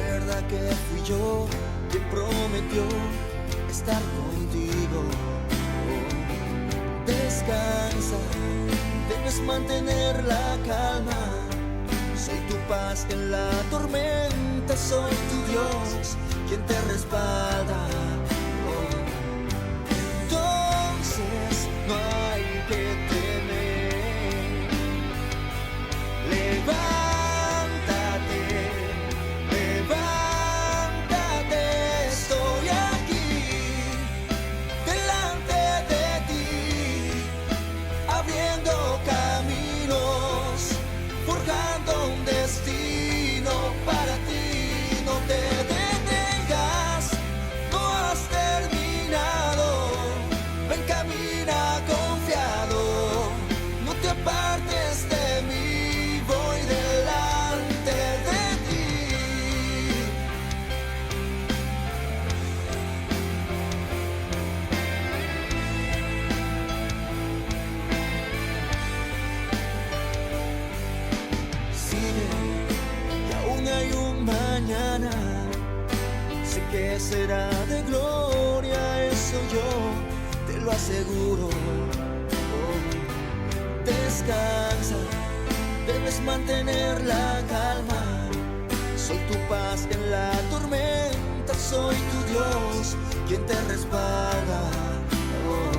Recuerda que fui yo quien prometió estar contigo. Oh, descansa, debes mantener la calma. Soy tu paz en la tormenta, soy tu Dios quien te respalda. Oh, entonces no hay que temer. Levántate, levántate, estoy aquí delante de ti, abriendo caminos, forjando un destino para ti. No te detengas, no has terminado. Ven, camina confiado, no te apartes de mí, voy delante de ti. Sigue, que aún hay un mañana. Sé que será de gloria, eso yo te lo aseguro. Oh, descansa, debes mantener la calma. Soy tu paz en la tormenta, soy tu Dios quien te respalda. Oh,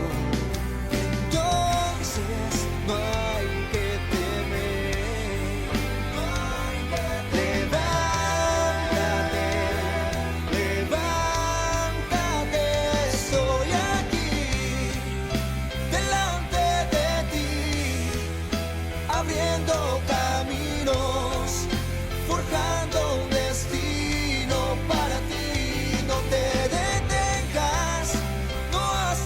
entonces no hay que temer. Levántate, levántate, estoy aquí delante de ti, abriendo caminos, forjando un destino para ti. No te detengas, no has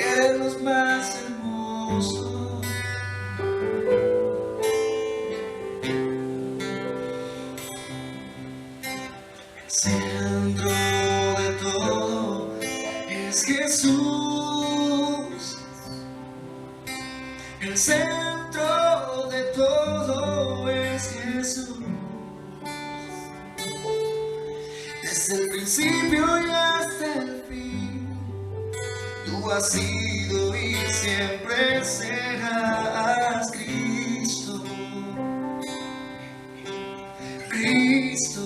eres los más hermosos. El centro de todo es Jesús. El centro de todo es Jesús. Desde el principio y hasta el fin, tú has sido y siempre serás Cristo. Cristo,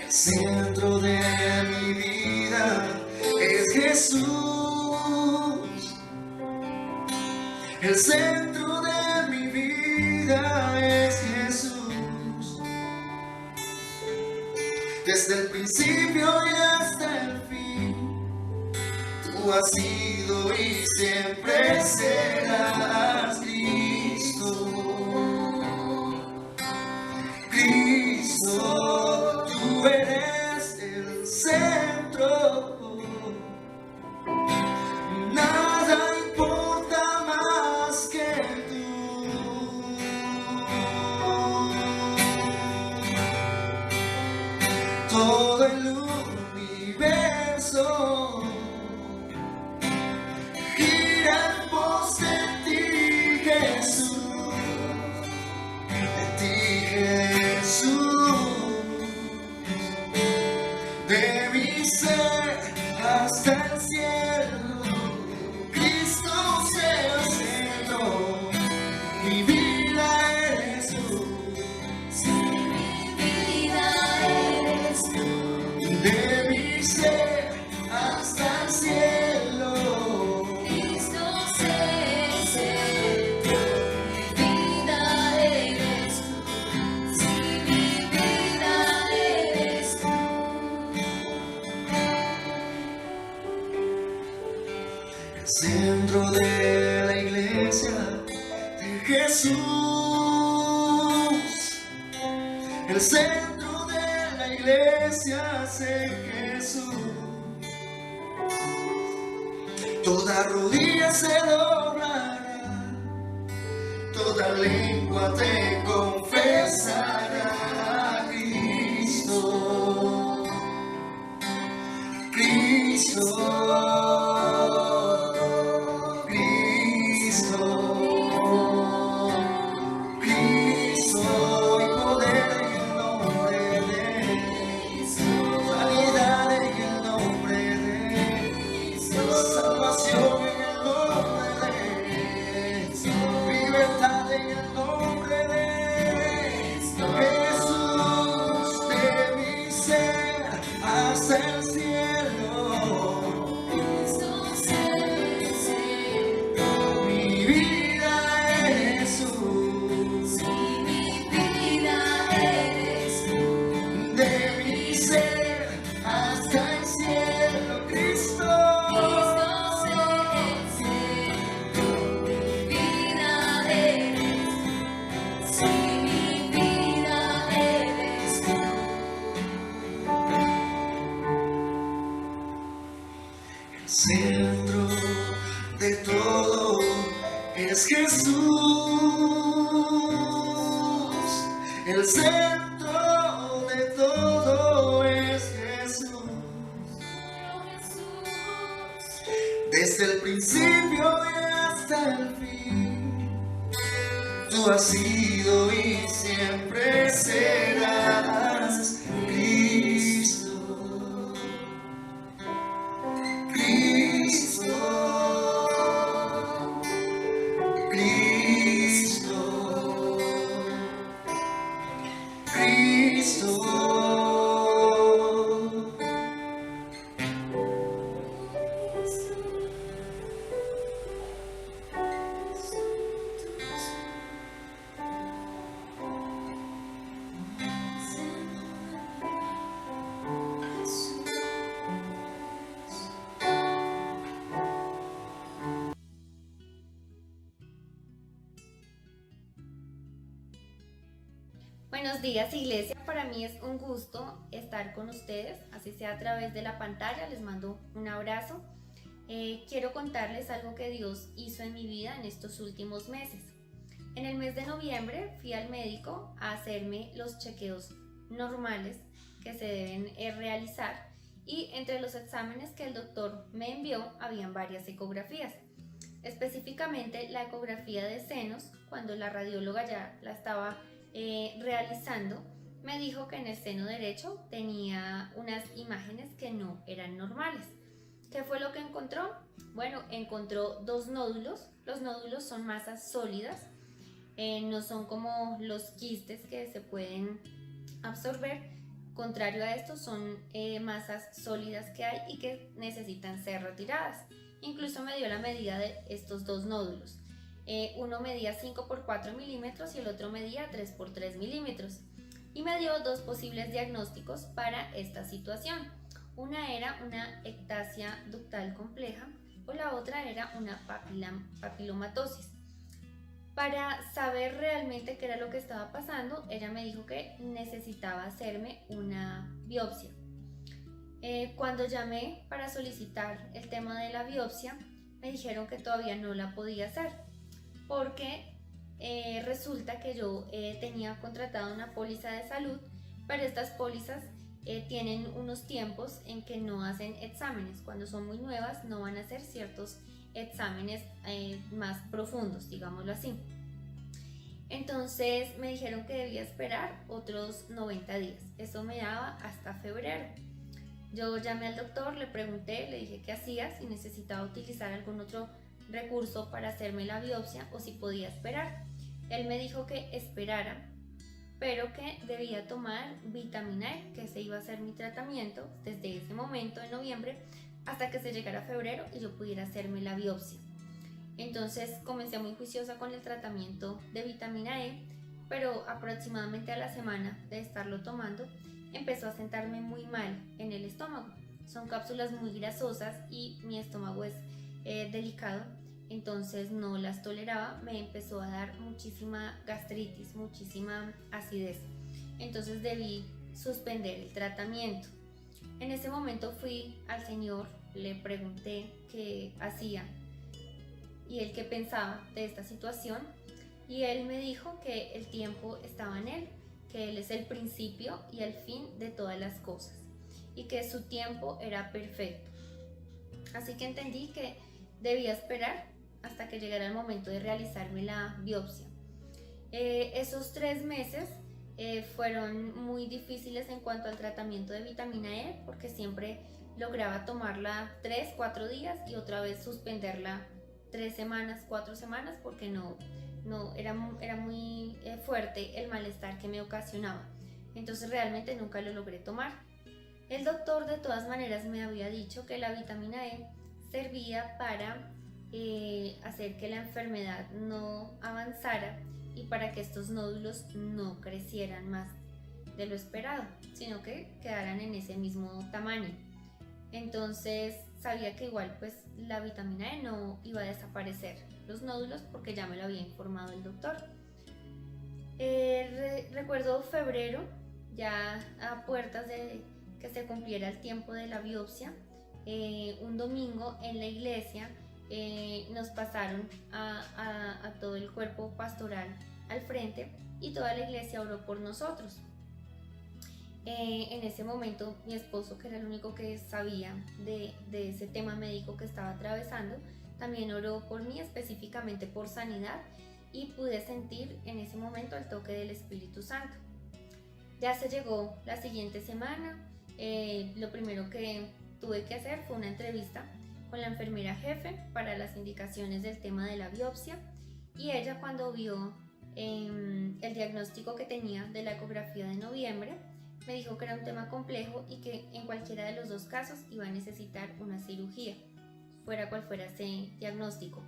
el centro de mi vida es Jesús. El centro de mi vida es Jesús. Desde el principio y hasta el fin, tú has sido y siempre serás Cristo. Cristo, tú eres el centro. Nada importa más que tú. Todo el universo gira en pos de ti, Jesús. De ti, Jesús. De mi ser hasta el cielo, Cristo sea el centro. Mi vida eres tú. Si mi vida eres tú, De mi ser hasta el cielo, Cristo sea el centro. Mi vida eres tú. Si mi vida eres tú. el centro de la iglesia de Jesús. El centro de la iglesia es Jesús. Toda rodilla se doblará, toda lengua te confesará. Cristo, Cristo, Cristo, Cristo, y poder en el nombre de Cristo, sanidad en el nombre de Cristo, salvación en el nombre de Cristo, libertad en el nombre de Cristo. Jesús, de mi ser hasta el cielo, Cristo sea el centro. mi vida eres tú. Si mi vida eres tú, De mi ser hasta el cielo, Cristo. Cristo sea el centro. Mi vida eres tú. Si mi vida eres tú. El centro de todo es Jesús. El centro de todo es Jesús. Desde el principio y hasta el fin, tú has sido y siempre serás Cristo. Cristo, Cristo, Cristo. Buenos días, iglesia. Para mí es un gusto estar con ustedes, así sea a través de la pantalla. Les mando un abrazo. Quiero contarles algo que Dios hizo en mi vida en estos últimos meses. En el mes de noviembre fui al médico a hacerme los chequeos normales que se deben realizar, y entre los exámenes que el doctor me envió habían varias ecografías. Específicamente la ecografía de senos, cuando la radióloga ya la estaba realizando, me dijo que en el seno derecho tenía unas imágenes que no eran normales. ¿Qué fue lo que encontró? Bueno, encontró dos nódulos. Los nódulos son masas sólidas, no son como los quistes que se pueden absorber. Contrario a esto, son masas sólidas que hay y que necesitan ser retiradas. Incluso me dio la medida de estos dos nódulos. Uno medía 5 por 4 milímetros y el otro medía 3 por 3 milímetros. Y me dio dos posibles diagnósticos para esta situación. Una era una ectasia ductal compleja o la otra era una papilomatosis. Para saber realmente qué era lo que estaba pasando, ella me dijo que necesitaba hacerme una biopsia. Cuando llamé para solicitar el tema de la biopsia, me dijeron que todavía no la podía hacer porque resulta que yo tenía contratado una póliza de salud, pero estas pólizas tienen unos tiempos en que no hacen exámenes. Cuando son muy nuevas no van a hacer ciertos exámenes más profundos, digámoslo así. Entonces me dijeron que debía esperar otros 90 días. Eso me daba hasta febrero. Yo llamé al doctor, le pregunté, le dije qué hacía, si necesitaba utilizar algún otro recurso para hacerme la biopsia o si podía esperar. Él me dijo que esperara, pero que debía tomar vitamina E, que ese iba a ser mi tratamiento desde ese momento en noviembre hasta que se llegara febrero y yo pudiera hacerme la biopsia. Entonces comencé muy juiciosa con el tratamiento de vitamina E, pero aproximadamente a la semana de estarlo tomando empezó a sentarme muy mal en el estómago. Son cápsulas muy grasosas y mi estómago es delicado, entonces no las toleraba. Me empezó a dar muchísima gastritis, muchísima acidez, entonces debí suspender el tratamiento. En ese momento fui al Señor, le pregunté qué hacía y él qué pensaba de esta situación, y él me dijo que el tiempo estaba en él, que él es el principio y el fin de todas las cosas y que su tiempo era perfecto. Así que entendí que debía esperar hasta que llegara el momento de realizarme la biopsia. Esos 3 meses fueron muy difíciles en cuanto al tratamiento de vitamina E, porque siempre lograba tomarla 3-4 días y otra vez suspenderla 3 semanas, 4 semanas, porque no era muy fuerte el malestar que me ocasionaba. Entonces realmente nunca lo logré tomar. El doctor de todas maneras me había dicho que la vitamina E servía para hacer que la enfermedad no avanzara y para que estos nódulos no crecieran más de lo esperado, sino que quedaran en ese mismo tamaño. Entonces sabía que igual pues la vitamina E no iba a desaparecer los nódulos, porque ya me lo había informado el doctor. Recuerdo febrero, ya a puertas de que se cumpliera el tiempo de la biopsia, un domingo en la iglesia nos pasaron a todo el cuerpo pastoral al frente y toda la iglesia oró por nosotros. En ese momento mi esposo, que era el único que sabía de ese tema médico que estaba atravesando, también oró por mí, específicamente por sanidad, y pude sentir en ese momento el toque del Espíritu Santo. Ya se llegó la siguiente semana. Lo primero que tuve que hacer fue una entrevista con la enfermera jefe para las indicaciones del tema de la biopsia, y ella, cuando vio el diagnóstico que tenía de la ecografía de noviembre, me dijo que era un tema complejo y que en cualquiera de los dos casos iba a necesitar una cirugía, fuera cual fuera ese diagnóstico.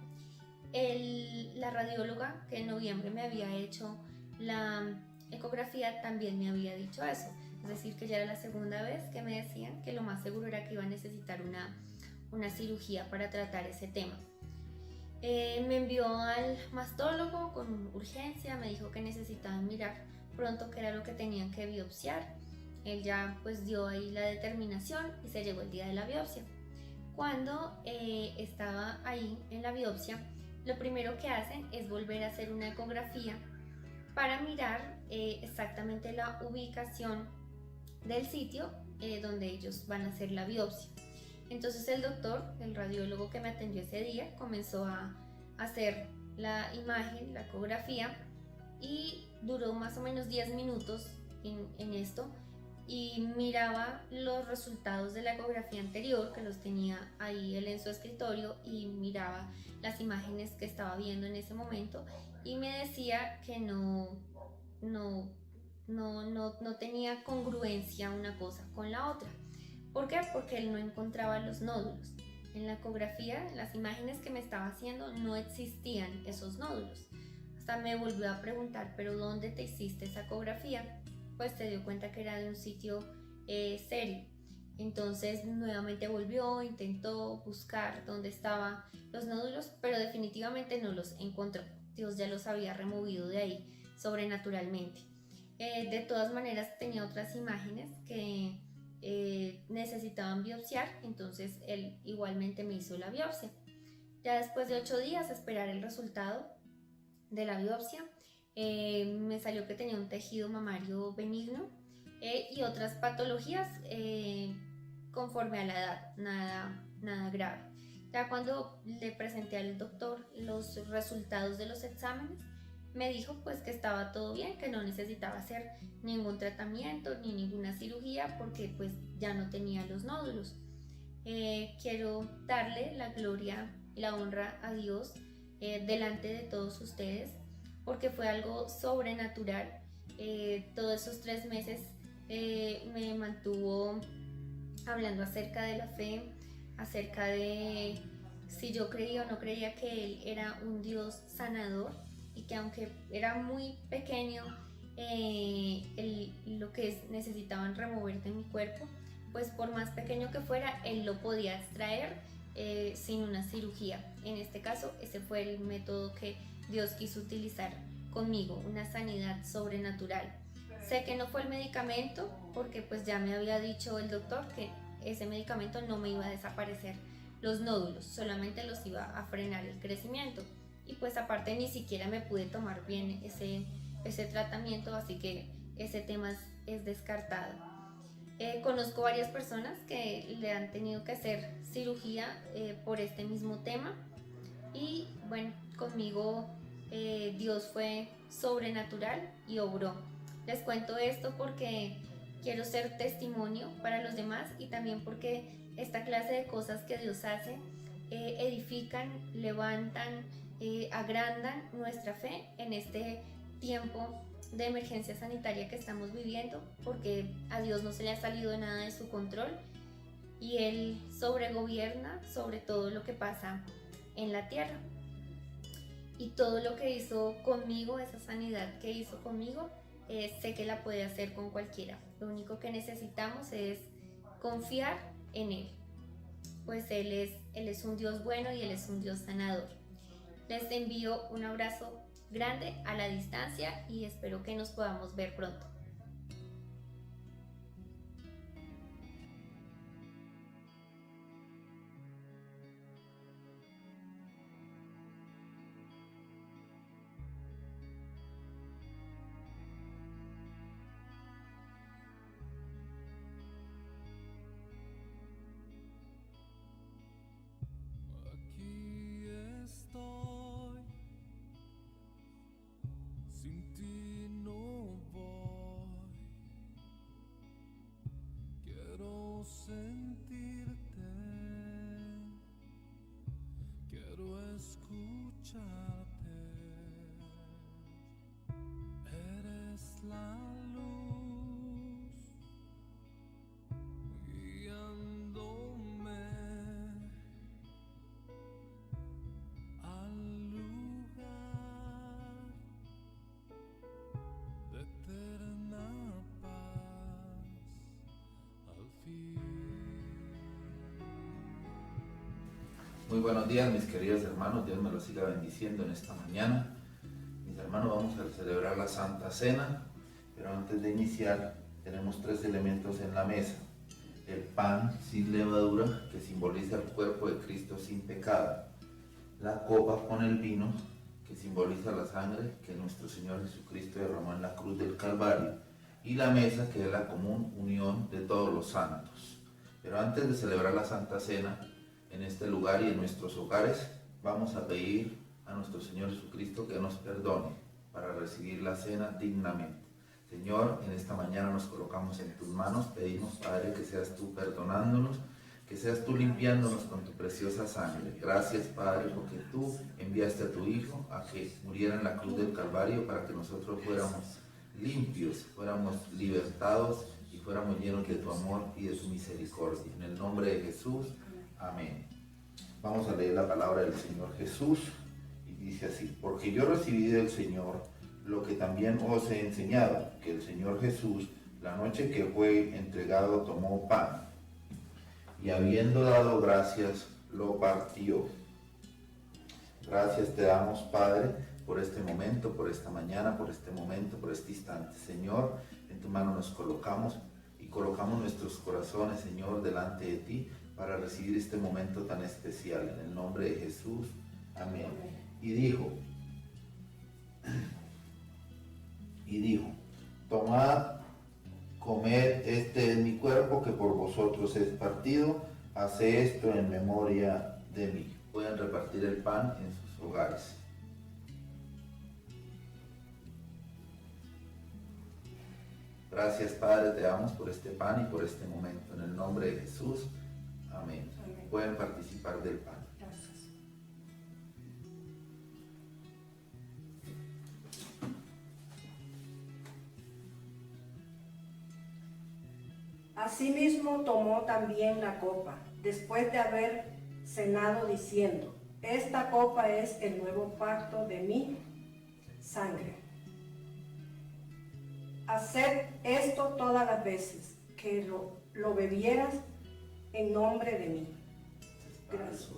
La radióloga que en noviembre me había hecho la ecografía también me había dicho eso, es decir, que ya era la segunda vez que me decían que lo más seguro era que iba a necesitar una cirugía para tratar ese tema. Me envió al mastólogo con urgencia, me dijo que necesitaban mirar pronto qué era lo que tenían que biopsiar. Él ya pues dio ahí la determinación y se llegó el día de la biopsia. Cuando estaba ahí en la biopsia, lo primero que hacen es volver a hacer una ecografía para mirar exactamente la ubicación del sitio donde ellos van a hacer la biopsia. Entonces el doctor, el radiólogo que me atendió ese día, comenzó a hacer la imagen, la ecografía, y duró más o menos 10 minutos en esto, y miraba los resultados de la ecografía anterior, que los tenía ahí él en su escritorio, y miraba las imágenes que estaba viendo en ese momento, y me decía que no tenía congruencia una cosa con la otra. ¿Por qué? Porque él no encontraba los nódulos. En la ecografía, en las imágenes que me estaba haciendo, no existían esos nódulos. Hasta me volvió a preguntar, ¿pero dónde te hiciste esa ecografía? Pues se dio cuenta que era de un sitio serio. Entonces nuevamente volvió, intentó buscar dónde estaban los nódulos, pero definitivamente no los encontró. Dios ya los había removido de ahí sobrenaturalmente. De todas maneras tenía otras imágenes que necesitaban biopsiar, entonces él igualmente me hizo la biopsia. Ya después de 8 días esperar el resultado de la biopsia, me salió que tenía un tejido mamario benigno y otras patologías conforme a la edad, nada grave. Ya cuando le presenté al doctor los resultados de los exámenes, me dijo pues que estaba todo bien, que no necesitaba hacer ningún tratamiento ni ninguna cirugía porque pues ya no tenía los nódulos. Quiero darle la gloria y la honra a Dios delante de todos ustedes, porque fue algo sobrenatural. Todos esos 3 meses me mantuvo hablando acerca de la fe, acerca de si yo creía o no creía que Él era un Dios sanador, y que aunque era muy pequeño lo que necesitaban remover de mi cuerpo, pues por más pequeño que fuera, Él lo podía extraer sin una cirugía. En este caso, ese fue el método que Dios quiso utilizar conmigo, una sanidad sobrenatural. Sé que no fue el medicamento, porque pues ya me había dicho el doctor que ese medicamento no me iba a desaparecer los nódulos, solamente los iba a frenar el crecimiento. Y pues aparte ni siquiera me pude tomar bien ese tratamiento, así que ese tema es descartado. Conozco varias personas que le han tenido que hacer cirugía por este mismo tema, y bueno, conmigo Dios fue sobrenatural y obró. Les cuento esto porque quiero ser testimonio para los demás, y también porque esta clase de cosas que Dios hace edifican, levantan, agrandan nuestra fe en este tiempo de emergencia sanitaria que estamos viviendo, porque a Dios no se le ha salido nada de su control y Él sobregobierna sobre todo lo que pasa en la tierra. Y todo lo que hizo conmigo, esa sanidad que hizo conmigo, sé que la puede hacer con cualquiera. Lo único que necesitamos es confiar en Él, pues Él es un Dios bueno y Él es un Dios sanador. Les envío un abrazo grande a la distancia y espero que nos podamos ver pronto. Aquí estoy, sin ti no voy. Quiero sentirte, quiero escucharte. Eres la luz guiándome al lugar de eterna paz al fin. Muy buenos días, mis queridos hermanos. Dios me los siga bendiciendo en esta mañana. Mis hermanos, vamos a celebrar la Santa Cena Pero antes de iniciar, tenemos 3 elementos en la mesa. El pan sin levadura, que simboliza el cuerpo de Cristo sin pecado. La copa con el vino, que simboliza la sangre que nuestro Señor Jesucristo derramó en la cruz del Calvario. Y la mesa, que es la común unión de todos los santos. Pero antes de celebrar la Santa Cena, en este lugar y en nuestros hogares, vamos a pedir a nuestro Señor Jesucristo que nos perdone para recibir la cena dignamente. Señor, en esta mañana nos colocamos en tus manos, pedimos, Padre, que seas tú perdonándonos, que seas tú limpiándonos con tu preciosa sangre. Gracias, Padre, porque tú enviaste a tu Hijo a que muriera en la cruz del Calvario para que nosotros fuéramos limpios, fuéramos libertados y fuéramos llenos de tu amor y de tu misericordia. En el nombre de Jesús, amén. Vamos a leer la palabra del Señor Jesús y dice así: porque yo recibí del Señor lo que también os he enseñado, que el Señor Jesús, la noche que fue entregado, tomó pan, y habiendo dado gracias, lo partió. Gracias te damos, Padre, por este momento, por esta mañana, por este momento, por este instante. Señor, en tu mano nos colocamos y colocamos nuestros corazones, Señor, delante de ti, para recibir este momento tan especial. En el nombre de Jesús, amén. Y dijo, tomad, comed, este es mi cuerpo que por vosotros es partido, haced esto en memoria de mí. Pueden repartir el pan en sus hogares. Gracias, Padre, te damos por este pan y por este momento. En el nombre de Jesús, amén. Pueden participar del pan. Asimismo tomó también la copa, después de haber cenado, diciendo: esta copa es el nuevo pacto de mi sangre. Haced esto todas las veces que lo bebieras en nombre de mí.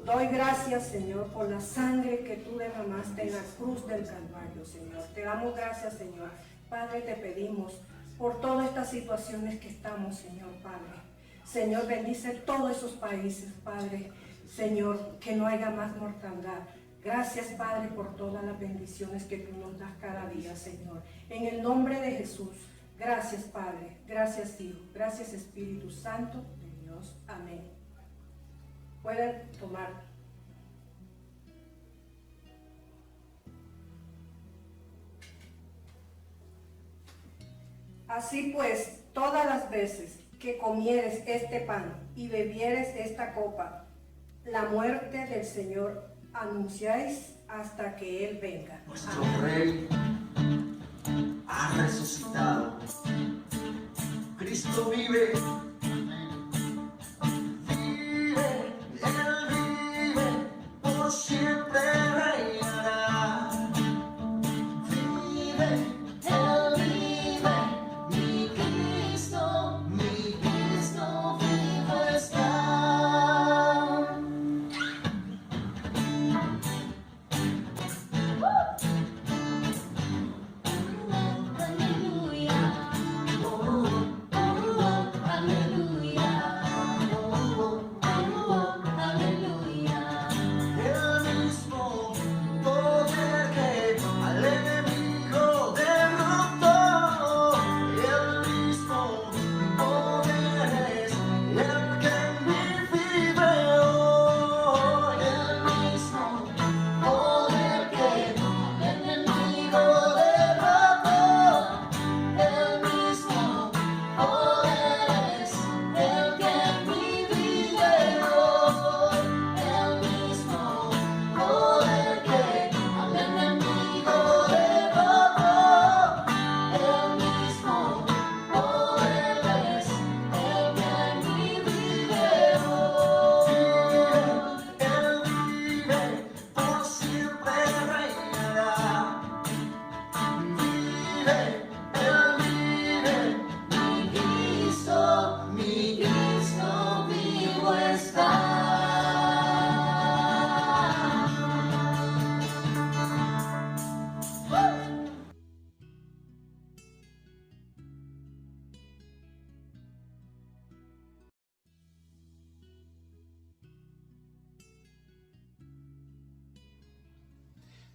Doy gracias, Señor, por la sangre que tú derramaste en la cruz del Calvario, Señor. Te damos gracias, Señor. Padre, te pedimos por todas estas situaciones que estamos, Señor, Padre. Señor, bendice todos esos países, Padre. Señor, que no haya más mortandad. Gracias, Padre, por todas las bendiciones que tú nos das cada día, Señor. En el nombre de Jesús, gracias, Padre. Gracias, Hijo. Gracias, Espíritu Santo de Dios. Amén. Pueden tomar. Así pues, todas las veces que comieres este pan y bebieres esta copa, la muerte del Señor anunciáis hasta que Él venga. Nuestro Rey ha resucitado. Cristo vive. Vive, Él vive, por siempre reinará. Vive, Él vive, mi Cristo vivo está. Aleluya, aleluya.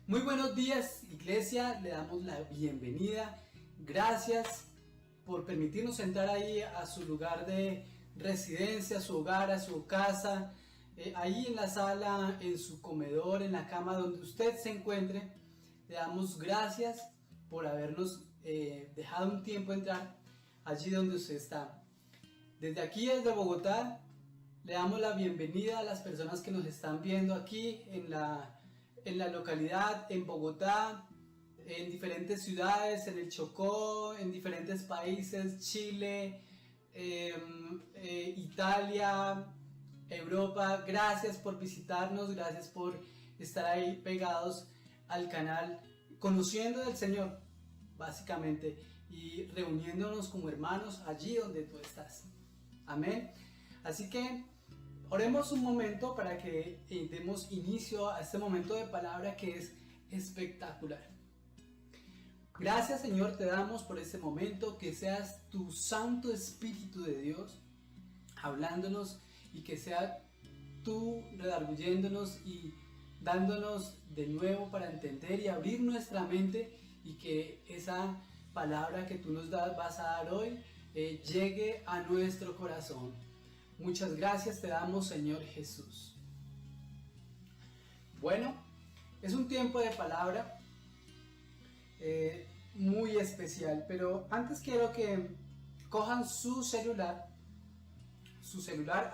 Muy buenos días, iglesia, le damos la bienvenida. Gracias por permitirnos entrar ahí a su lugar de residencia, a su hogar, a su casa, ahí en la sala, en su comedor, en la cama, donde usted se encuentre. Le damos gracias por habernos dejado un tiempo entrar allí donde usted está. Desde aquí, desde Bogotá, le damos la bienvenida a las personas que nos están viendo aquí en la localidad, en Bogotá, en diferentes ciudades, en el Chocó, en diferentes países, Chile, Italia, Europa. Gracias por visitarnos, gracias por estar ahí pegados al canal, conociendo del Señor, básicamente, y reuniéndonos como hermanos allí donde tú estás. Amén. Así que oremos un momento para que demos inicio a este momento de palabra que es espectacular. Gracias, Señor, te damos por este momento, que seas tu Santo Espíritu de Dios hablándonos y que sea tú redarguyéndonos y dándonos de nuevo para entender y abrir nuestra mente, y que esa palabra que tú nos vas a dar hoy llegue a nuestro corazón. Muchas gracias te damos, Señor Jesús. Bueno, es un tiempo de palabra muy especial, pero antes quiero que cojan su celular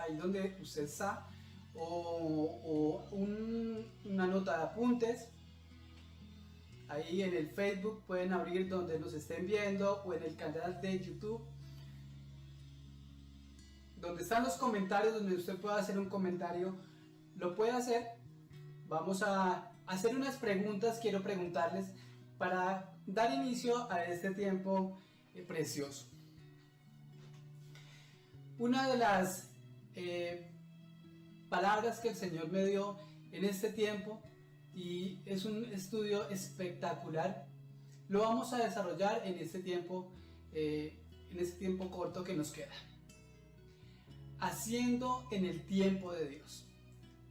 ahí donde usted está, o una nota de apuntes. Ahí en el Facebook pueden abrir donde nos estén viendo, o en el canal de YouTube, donde están los comentarios, donde usted pueda hacer un comentario, lo puede hacer. Vamos a hacer unas preguntas, quiero preguntarles para dar inicio a este tiempo precioso. Una de las palabras que el Señor me dio en este tiempo, y es un estudio espectacular, lo vamos a desarrollar en este tiempo corto que nos queda. Haciendo en el tiempo de Dios.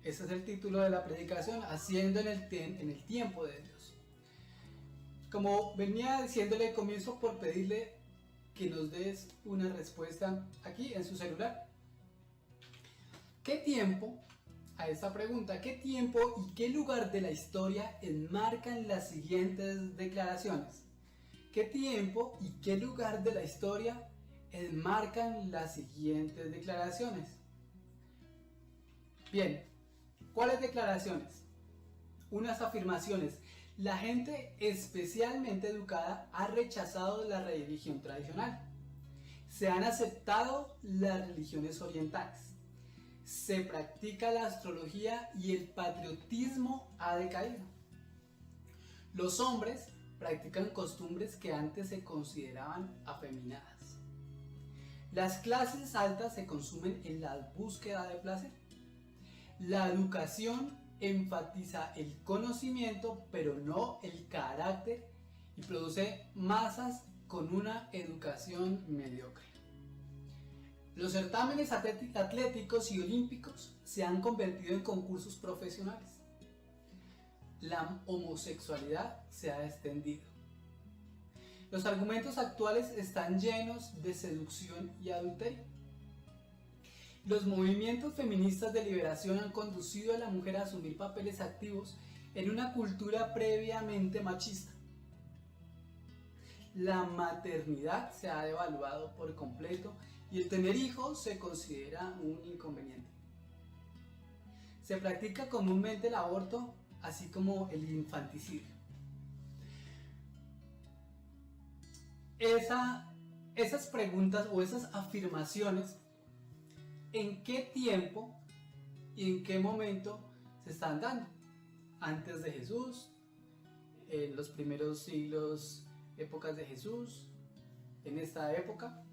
Ese es el título de la predicación, haciendo en el tiempo de Dios. Como venía diciéndole, comienzo por pedirle que nos des una respuesta aquí en su celular. ¿Qué tiempo, a esta pregunta, qué tiempo y qué lugar de la historia enmarcan las siguientes declaraciones? ¿Qué tiempo y qué lugar de la historia enmarcan las siguientes declaraciones? Bien, ¿cuáles declaraciones? Unas afirmaciones. La gente especialmente educada ha rechazado la religión tradicional. Se han aceptado las religiones orientales. Se practica la astrología y el patriotismo ha decaído. Los hombres practican costumbres que antes se consideraban afeminadas. Las clases altas se consumen en la búsqueda de placer. La educación enfatiza el conocimiento, pero no el carácter, y produce masas con una educación mediocre. Los certámenes atléticos y olímpicos se han convertido en concursos profesionales. La homosexualidad se ha extendido. Los argumentos actuales están llenos de seducción y adulterio. Los movimientos feministas de liberación han conducido a la mujer a asumir papeles activos en una cultura previamente machista. La maternidad se ha devaluado por completo y el tener hijos se considera un inconveniente. Se practica comúnmente el aborto, así como el infanticidio. Esas preguntas o esas afirmaciones, ¿en qué tiempo y en qué momento se están dando? ¿Antes de Jesús? ¿En los primeros siglos, épocas de Jesús? ¿En esta época?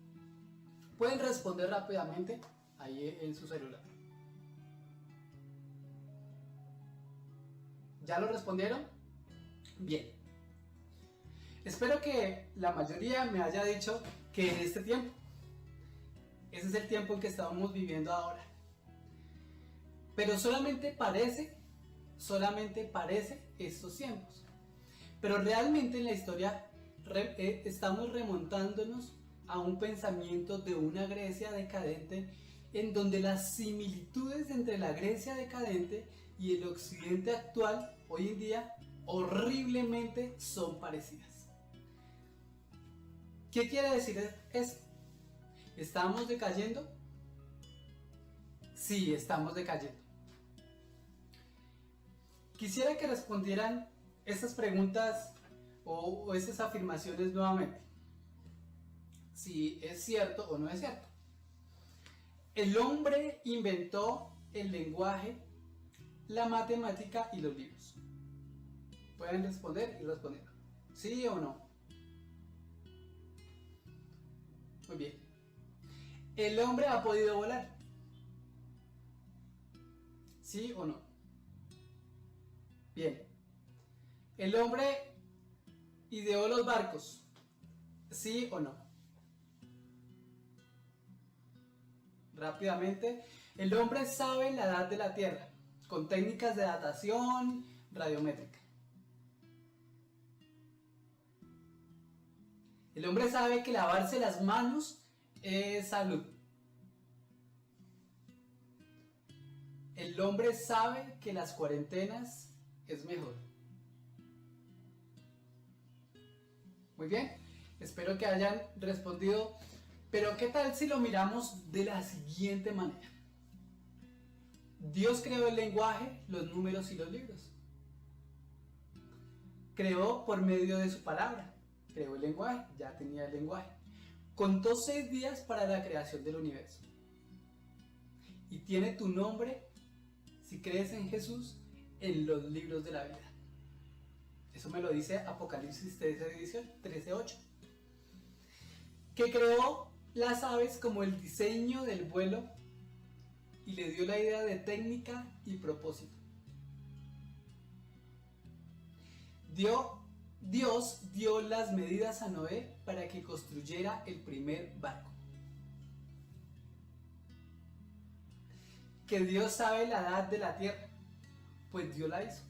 Pueden responder rápidamente ahí en su celular. ¿Ya lo respondieron? Bien. Espero que la mayoría me haya dicho que en este tiempo. Ese es el tiempo en que estamos viviendo ahora. Pero solamente parece solamente parece estos tiempos. Pero realmente en la historia estamos remontándonos a un pensamiento de una Grecia decadente, en donde las similitudes entre la Grecia decadente y el occidente actual hoy en día horriblemente son parecidas. ¿Qué quiere decir eso? ¿Estamos decayendo? Sí, estamos decayendo. Quisiera que respondieran estas preguntas o estas afirmaciones nuevamente. Si es cierto o no es cierto. El hombre inventó el lenguaje, la matemática y los libros. Pueden responder y responder. ¿Sí o no? Muy bien. ¿El hombre ha podido volar? ¿Sí o no? Bien. ¿El hombre ideó los barcos? ¿Sí o no? Rápidamente. El hombre sabe la edad de la Tierra con técnicas de datación radiométrica. El hombre sabe que lavarse las manos es salud. El hombre sabe que las cuarentenas es mejor. Muy bien, espero que hayan respondido. Pero ¿qué tal si lo miramos de la siguiente manera? Dios creó el lenguaje, los números y los libros. Creó por medio de su palabra. Creó el lenguaje, ya tenía el lenguaje. Contó 6 días para la creación del universo. Y tiene tu nombre, si crees en Jesús, en los libros de la vida. Eso me lo dice Apocalipsis 13:8. Que creó las aves como el diseño del vuelo y le dio la idea de técnica y propósito. Dios dio las medidas a Noé para que construyera el primer barco. Que Dios sabe la edad de la tierra, pues Dios la hizo.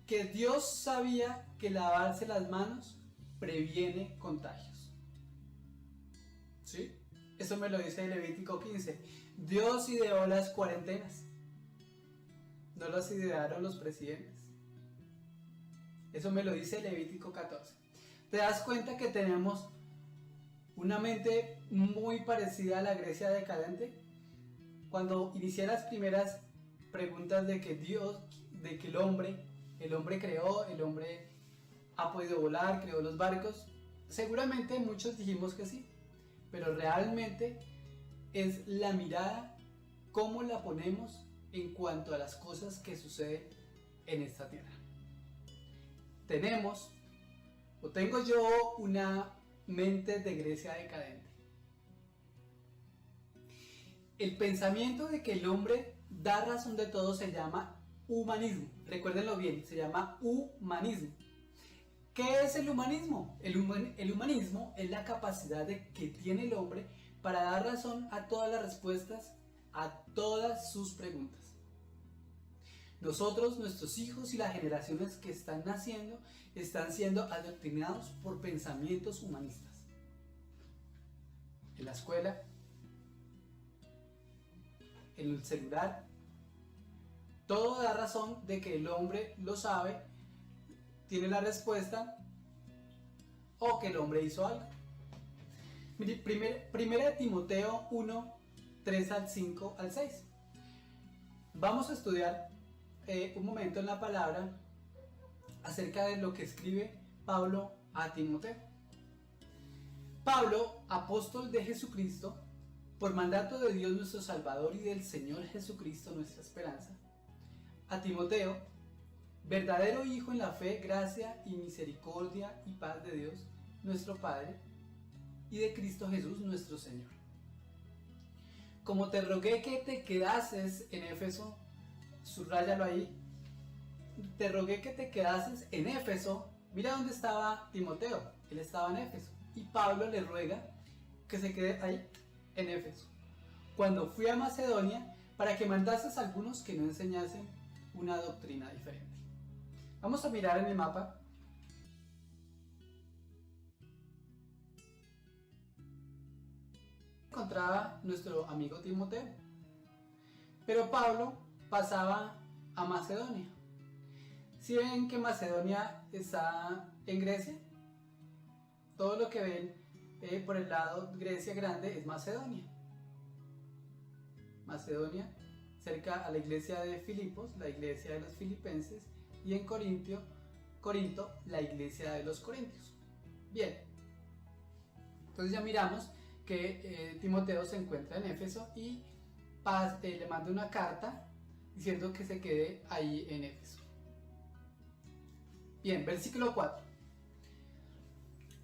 Que Dios sabía que lavarse las manos previene contagios. ¿Sí? Eso me lo dice Levítico 15. Dios ideó las cuarentenas. No las idearon los presidentes. Eso me lo dice Levítico 14. ¿Te das cuenta que tenemos una mente muy parecida a la Grecia decadente? Cuando inicié las primeras preguntas de que el hombre creó, el hombre ha podido volar, creó los barcos, seguramente muchos dijimos que sí, pero realmente es la mirada, cómo la ponemos en cuanto a las cosas que suceden en esta tierra. Tengo yo una mente de Grecia decadente. El pensamiento de que el hombre da razón de todo se llama humanismo. Recuérdenlo bien, se llama humanismo. ¿Qué es el humanismo? El humanismo es la capacidad que tiene el hombre para dar razón a todas las respuestas a todas sus preguntas. Nosotros, nuestros hijos y las generaciones que están naciendo están siendo adoctrinados por pensamientos humanistas. En la escuela, en el celular, todo da razón de que el hombre lo sabe, tiene la respuesta o que el hombre hizo algo. Primera de Timoteo 1, 3 al 5 al 6. Vamos a estudiar un momento en la palabra acerca de lo que escribe Pablo a Timoteo. Pablo, apóstol de Jesucristo, por mandato de Dios nuestro Salvador y del Señor Jesucristo nuestra esperanza, a Timoteo, verdadero hijo en la fe, gracia y misericordia y paz de Dios nuestro Padre y de Cristo Jesús nuestro Señor. Como te rogué que te quedases en Éfeso, subráyalo ahí, te rogué que te quedases en Éfeso. Mira dónde estaba Timoteo, él estaba en Éfeso, y Pablo le ruega que se quede ahí en Éfeso. cuando fui a Macedonia para que mandases a algunos que no enseñasen una doctrina diferente. Vamos a mirar en el mapa. Encontraba nuestro amigo Timoteo, pero Pablo pasaba a Macedonia. Si ven que Macedonia está en Grecia, todo lo que ven por el lado Grecia grande es Macedonia. Macedonia, cerca a la iglesia de Filipos, la iglesia de los filipenses, y en Corinto, la iglesia de los corintios. Bien, entonces ya miramos que Timoteo se encuentra en Éfeso y le manda una carta diciendo que se quede ahí en Éfeso. Bien, versículo 4.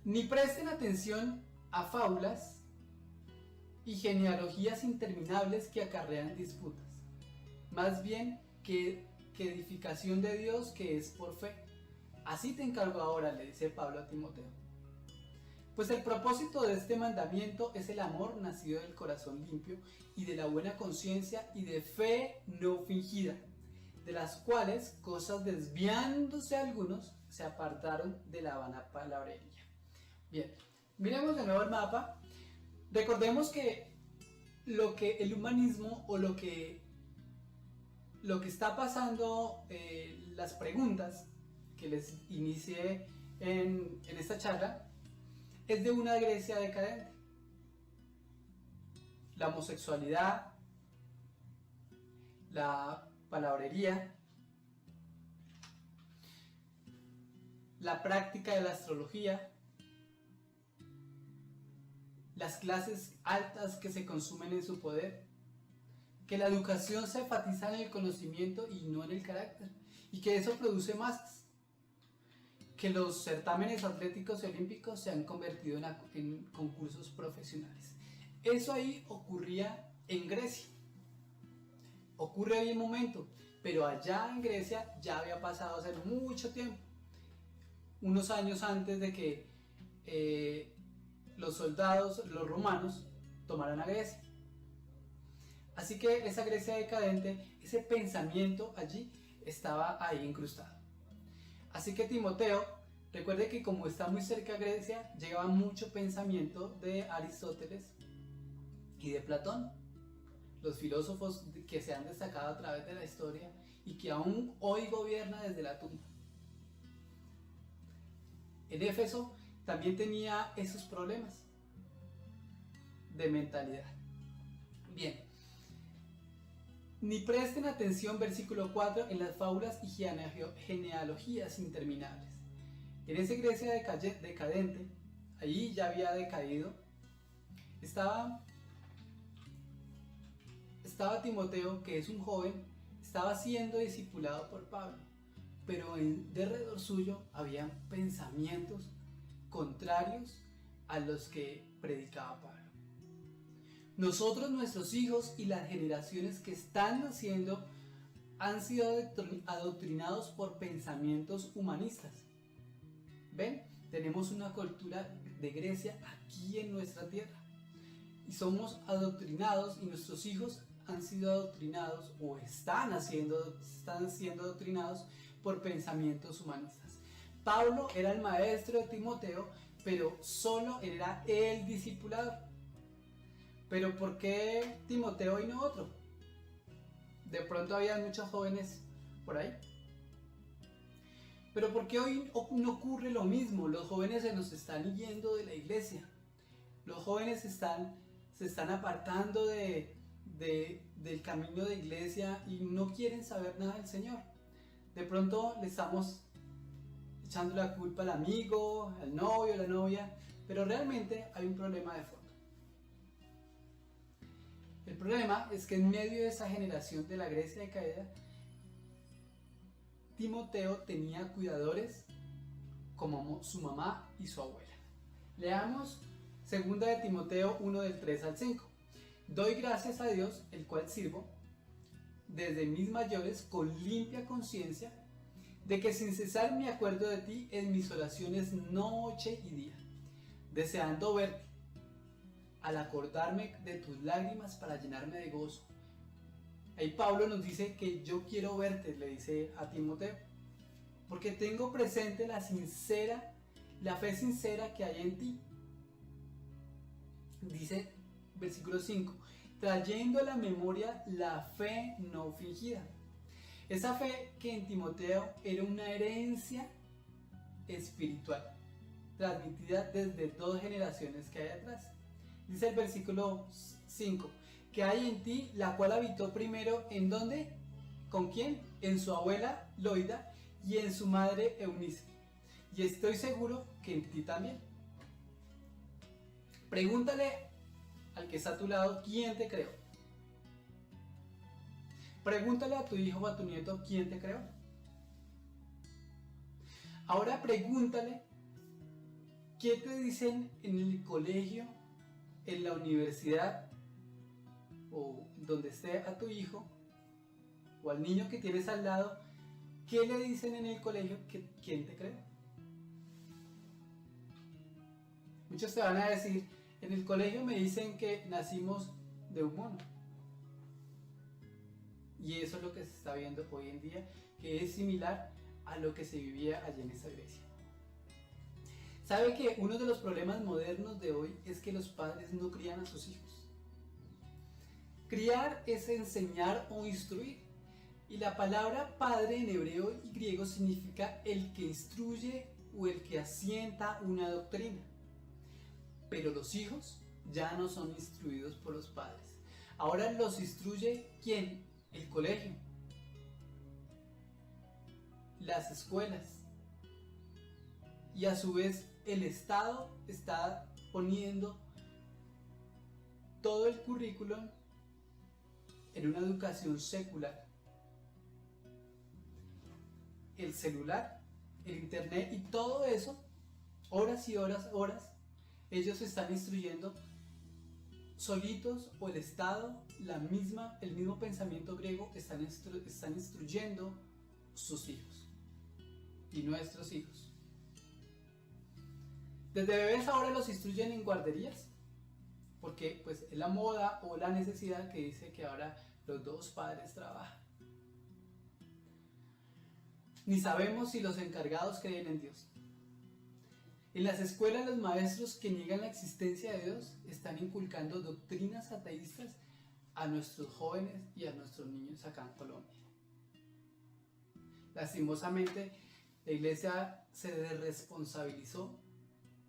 Ni presten atención a fábulas y genealogías interminables que acarrean disputas, más bien que edificación de Dios que es por fe. Así te encargo ahora, le dice Pablo a Timoteo. Pues el propósito de este mandamiento es el amor nacido del corazón limpio y de la buena conciencia y de fe no fingida, de las cuales cosas desviándose algunos se apartaron de la vana palabrería. Bien, miremos de nuevo el mapa. Recordemos que lo que el humanismo o lo que está pasando, las preguntas que les inicié en esta charla, es de una Grecia decadente. La homosexualidad, la palabrería, la práctica de la astrología, las clases altas que se consumen en su poder, que la educación se enfatiza en el conocimiento y no en el carácter, y que eso produce masas, que los certámenes atléticos y olímpicos se han convertido en concursos profesionales. Eso ahí ocurría en Grecia, ocurre ahí en momento, pero allá en Grecia ya había pasado hace mucho tiempo, unos años antes de que los soldados, los romanos, tomaran a Grecia. Así que esa Grecia decadente, ese pensamiento allí estaba ahí incrustado. Así que Timoteo, recuerde que como está muy cerca de Grecia, llegaba mucho pensamiento de Aristóteles y de Platón, los filósofos que se han destacado a través de la historia y que aún hoy gobierna desde la tumba. En Éfeso también tenía esos problemas de mentalidad. Bien, ni presten atención, versículo 4, en las fábulas y genealogías interminables. En esa Grecia decadente, allí ya había decaído, estaba Timoteo, que es un joven, estaba siendo discipulado por Pablo, pero derredor suyo había pensamientos contrarios a los que predicaba Pablo. Nosotros, nuestros hijos y las generaciones que están naciendo han sido adoctrinados por pensamientos humanistas. ¿Ven? Tenemos una cultura de Grecia aquí en nuestra tierra. Y somos adoctrinados y nuestros hijos han sido adoctrinados o están siendo adoctrinados por pensamientos humanistas. Pablo era el maestro de Timoteo, pero solo era el discipulador. Pero ¿por qué Timoteo y no otro? De pronto había muchos jóvenes por ahí. Pero ¿por qué hoy no ocurre lo mismo? Los jóvenes se nos están yendo de la iglesia. Los jóvenes se están apartando del camino de iglesia y no quieren saber nada del Señor. De pronto le estamos echando la culpa al amigo, al novio, a la novia, pero realmente hay un problema de fondo. El problema es que en medio de esa generación de la Grecia decaída, Timoteo tenía cuidadores como su mamá y su abuela. Leamos 2 de Timoteo 1 del 3 al 5. Doy gracias a Dios, el cual sirvo desde mis mayores con limpia conciencia, de que sin cesar me acuerdo de ti en mis oraciones noche y día, deseando verte, al acordarme de tus lágrimas para llenarme de gozo. Ahí Pablo nos dice que yo quiero verte, le dice a Timoteo, porque tengo presente la fe sincera que hay en ti. Dice versículo 5, trayendo a la memoria la fe no fingida. Esa fe que en Timoteo era una herencia espiritual, transmitida desde 2 generaciones que hay atrás. Dice el versículo 5, que hay en ti, la cual habitó primero, ¿en dónde? ¿Con quién? En su abuela Loida y en su madre Eunice. Y estoy seguro que en ti también. Pregúntale al que está a tu lado, ¿quién te creó? Pregúntale a tu hijo o a tu nieto, ¿quién te creó? Ahora pregúntale, ¿qué te dicen en el colegio, en la universidad o donde esté a tu hijo o al niño que tienes al lado? ¿Qué le dicen en el colegio? ¿Quién te creó? Muchos te van a decir, en el colegio me dicen que nacimos de un mono. Y eso es lo que se está viendo hoy en día, que es similar a lo que se vivía allí en esa Grecia. ¿Sabe que uno de los problemas modernos de hoy es que los padres no crían a sus hijos? Criar es enseñar o instruir. Y la palabra padre en hebreo y griego significa el que instruye o el que asienta una doctrina. Pero los hijos ya no son instruidos por los padres. Ahora los instruye ¿quién? El colegio, las escuelas, y a su vez el Estado está poniendo todo el currículum en una educación secular. El celular, el internet y todo eso, horas y horas, ellos están instruyendo solitos, o el Estado, el mismo pensamiento griego, están instruyendo sus hijos y nuestros hijos. Desde bebés ahora los instruyen en guarderías, porque pues es la moda o la necesidad que dice que ahora los 2 padres trabajan. Ni sabemos si los encargados creen en Dios. En las escuelas los maestros que niegan la existencia de Dios están inculcando doctrinas ateístas a nuestros jóvenes y a nuestros niños acá en Colombia. Lastimosamente, la iglesia se desresponsabilizó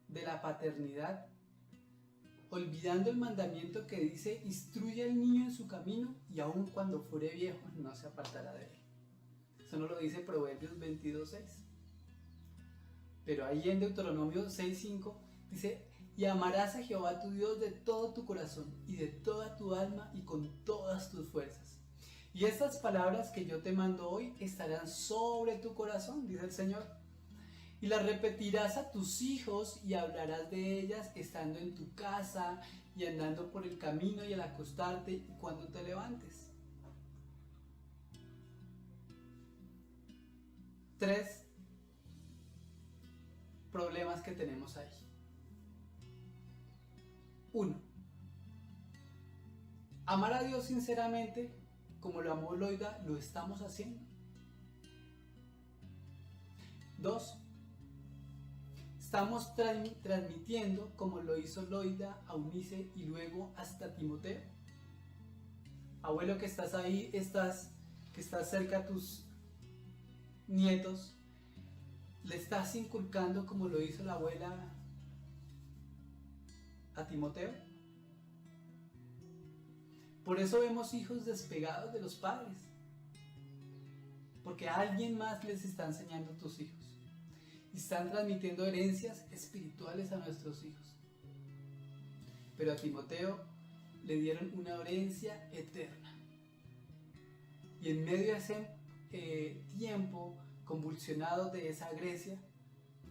de la paternidad, olvidando el mandamiento que dice: instruye al niño en su camino y aun cuando fuere viejo no se apartará de él. Eso no lo dice Proverbios 22:6. Pero ahí en Deuteronomio 6:5 dice: y amarás a Jehová tu Dios de todo tu corazón y de toda tu alma y con todas tus fuerzas. Y estas palabras que yo te mando hoy estarán sobre tu corazón, dice el Señor. Y las repetirás a tus hijos y hablarás de ellas estando en tu casa y andando por el camino y al acostarte y cuando te levantes. 3 problemas que tenemos ahí. 1. Amar a Dios sinceramente, como lo amó Loida, ¿lo estamos haciendo? 2. Estamos transmitiendo como lo hizo Loida a Eunice y luego hasta Timoteo. Abuelo que estás ahí, que estás cerca a tus nietos, ¿le estás inculcando como lo hizo la abuela a Timoteo? Por eso vemos hijos despegados de los padres, porque alguien más les está enseñando a tus hijos y están transmitiendo herencias espirituales a nuestros hijos. Pero a Timoteo le dieron una herencia eterna, y en medio de ese tiempo convulsionado de esa Grecia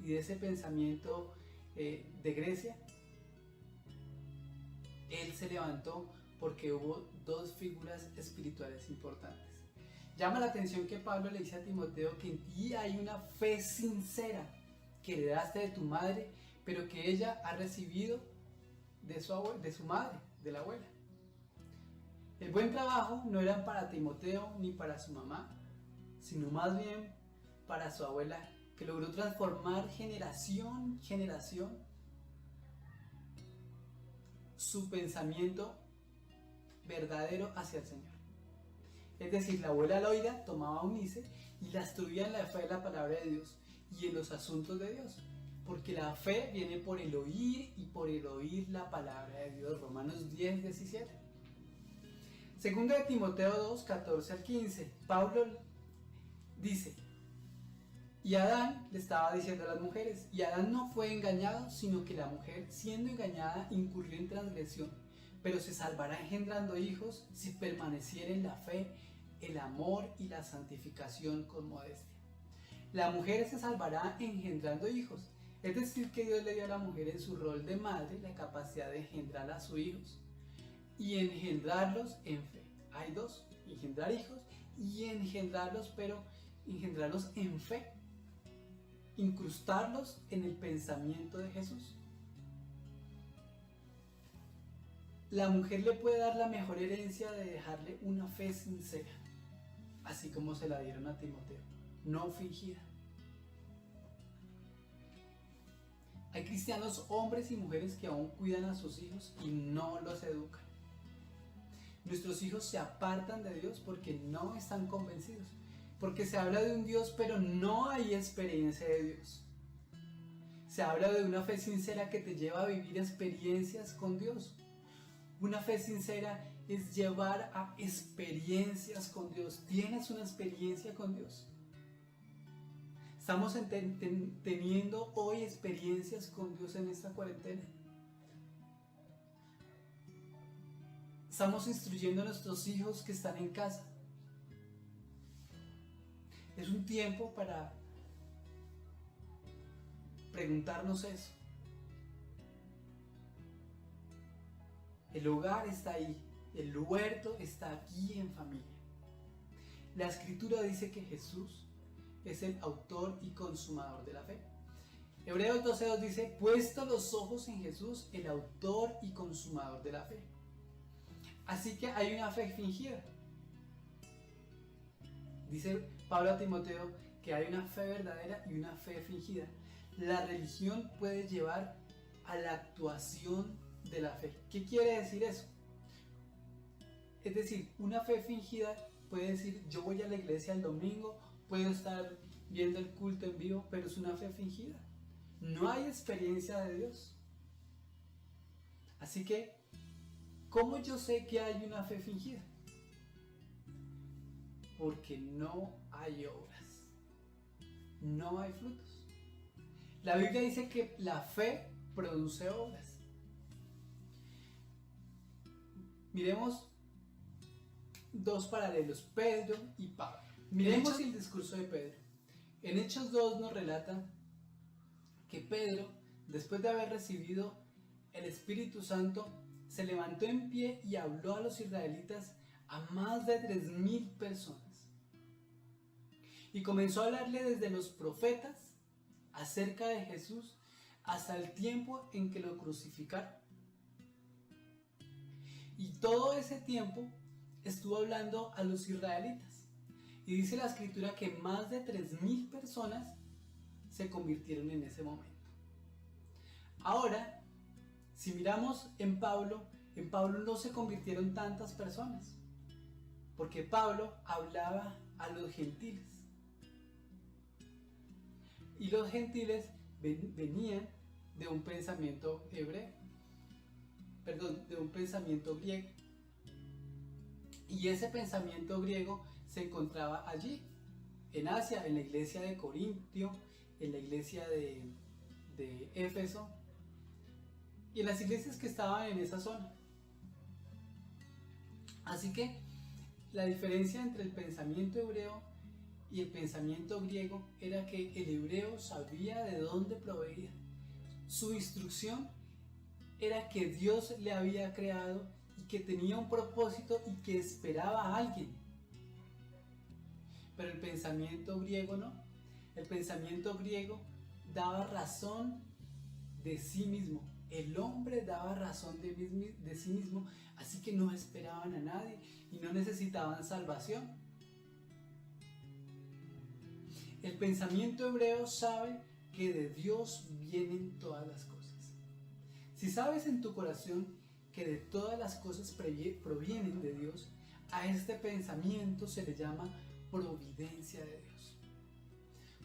y de ese pensamiento de Grecia, él se levantó porque hubo 2 figuras espirituales importantes. Llama la atención que Pablo le dice a Timoteo que en ti hay una fe sincera que heredaste de tu madre, pero que ella ha recibido de su madre, de la abuela. El buen trabajo no era para Timoteo ni para su mamá, sino más bien para su abuela, que logró transformar generación su pensamiento verdadero hacia el Señor. Es decir, la abuela Loida tomaba a Eunice y la instruía en la fe de la palabra de Dios y en los asuntos de Dios, porque la fe viene por el oír y por el oír la palabra de Dios. Romanos 10, 17. Segunda de Timoteo 2, 14 al 15, Pablo dice: y Adán, le estaba diciendo a las mujeres, y Adán no fue engañado, sino que la mujer, siendo engañada, incurrió en transgresión, pero se salvará engendrando hijos si permaneciera en la fe, el amor y la santificación con modestia. La mujer se salvará engendrando hijos, es decir, que Dios le dio a la mujer en su rol de madre la capacidad de engendrar a sus hijos y engendrarlos en fe. Hay dos: engendrar hijos y engendrarlos, pero engendrarlos en fe, incrustarlos en el pensamiento de Jesús. La mujer le puede dar la mejor herencia de dejarle una fe sincera, así como se la dieron a Timoteo, no fingida. Hay cristianos, hombres y mujeres, que aún cuidan a sus hijos y no los educan. Nuestros hijos se apartan de Dios porque no están convencidos, porque se habla de un Dios pero no hay experiencia de Dios. Se habla de una fe sincera que te lleva a vivir experiencias con Dios. Una fe sincera es llevar a experiencias con Dios. ¿Tienes una experiencia con Dios? ¿Estamos teniendo hoy experiencias con Dios en esta cuarentena? ¿Estamos instruyendo a nuestros hijos que están en casa? Es un tiempo para preguntarnos eso. El hogar está ahí, el huerto está aquí en familia. La Escritura dice que Jesús es el autor y consumador de la fe. Hebreos 12:2 dice: puesto los ojos en Jesús, el autor y consumador de la fe. Así que hay una fe fingida. Dice Pablo a Timoteo que hay una fe verdadera y una fe fingida. La religión puede llevar a la actuación de la fe. ¿Qué quiere decir eso? Es decir, una fe fingida puede decir: yo voy a la iglesia el domingo, puedo estar viendo el culto en vivo, pero es una fe fingida. No hay experiencia de Dios. Así que, ¿cómo yo sé que hay una fe fingida? Porque no hay obras, no hay frutos. La Biblia dice que la fe produce obras. Miremos dos paralelos: Pedro y Pablo. Miremos el discurso de Pedro. En Hechos 2 nos relata que Pedro, después de haber recibido el Espíritu Santo, se levantó en pie y habló a los israelitas, a más de 3,000 personas. Y comenzó a hablarle desde los profetas acerca de Jesús hasta el tiempo en que lo crucificaron. Y todo ese tiempo estuvo hablando a los israelitas. Y dice la Escritura que más de 3,000 personas se convirtieron en ese momento. Ahora, si miramos en Pablo no se convirtieron tantas personas, porque Pablo hablaba a los gentiles. Y los gentiles venían de un pensamiento de un pensamiento griego. Y ese pensamiento griego se encontraba allí, en Asia, en la iglesia de Corintio, en la iglesia de Éfeso, y en las iglesias que estaban en esa zona. Así que la diferencia entre el pensamiento hebreo y el pensamiento griego era que el hebreo sabía de dónde provenía. Su instrucción era que Dios le había creado y que tenía un propósito y que esperaba a alguien. Pero el pensamiento griego no. El pensamiento griego daba razón de sí mismo. el hombre daba razón de sí mismo, así que no esperaban a nadie y no necesitaban salvación. El pensamiento hebreo sabe que de Dios vienen todas las cosas. Si sabes en tu corazón que de todas las cosas provienen de Dios, a este pensamiento se le llama providencia de Dios.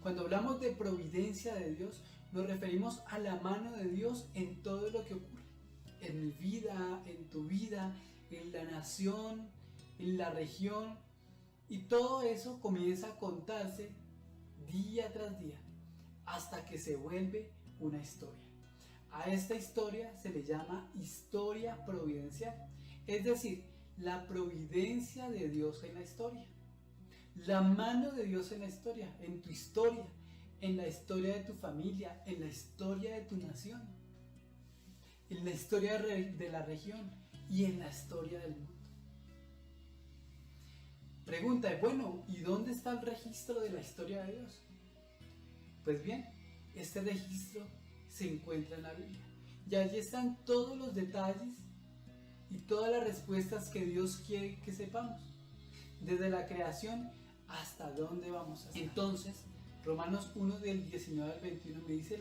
Cuando hablamos de providencia de Dios, nos referimos a la mano de Dios en todo lo que ocurre. En mi vida, en tu vida, en la nación, en la región. Y todo eso comienza a contarse día tras día, hasta que se vuelve una historia. A esta historia se le llama historia providencial, es decir, la providencia de Dios en la historia. La mano de Dios en la historia, en tu historia, en la historia de tu familia, en la historia de tu nación, en la historia de la región y en la historia del mundo. Pregunta, bueno, ¿y dónde está el registro de la historia de Dios? Pues bien, este registro se encuentra en la Biblia. Y allí están todos los detalles y todas las respuestas que Dios quiere que sepamos, desde la creación hasta dónde vamos a estar. Entonces, Romanos 1 del 19 al 21 me dice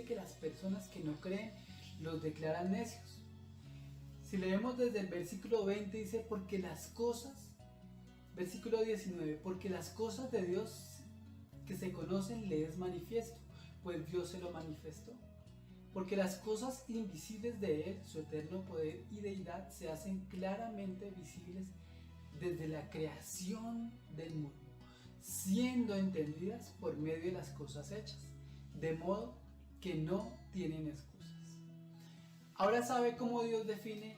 que las personas que no creen los declaran necios. Si leemos desde el versículo 20 dice, porque las cosas, versículo 19, porque las cosas de Dios que se conocen le es manifiesto, pues Dios se lo manifestó. Porque las cosas invisibles de Él, su eterno poder y deidad, se hacen claramente visibles desde la creación del mundo, siendo entendidas por medio de las cosas hechas, de modo que no tienen excusas. Ahora, ¿sabe cómo Dios define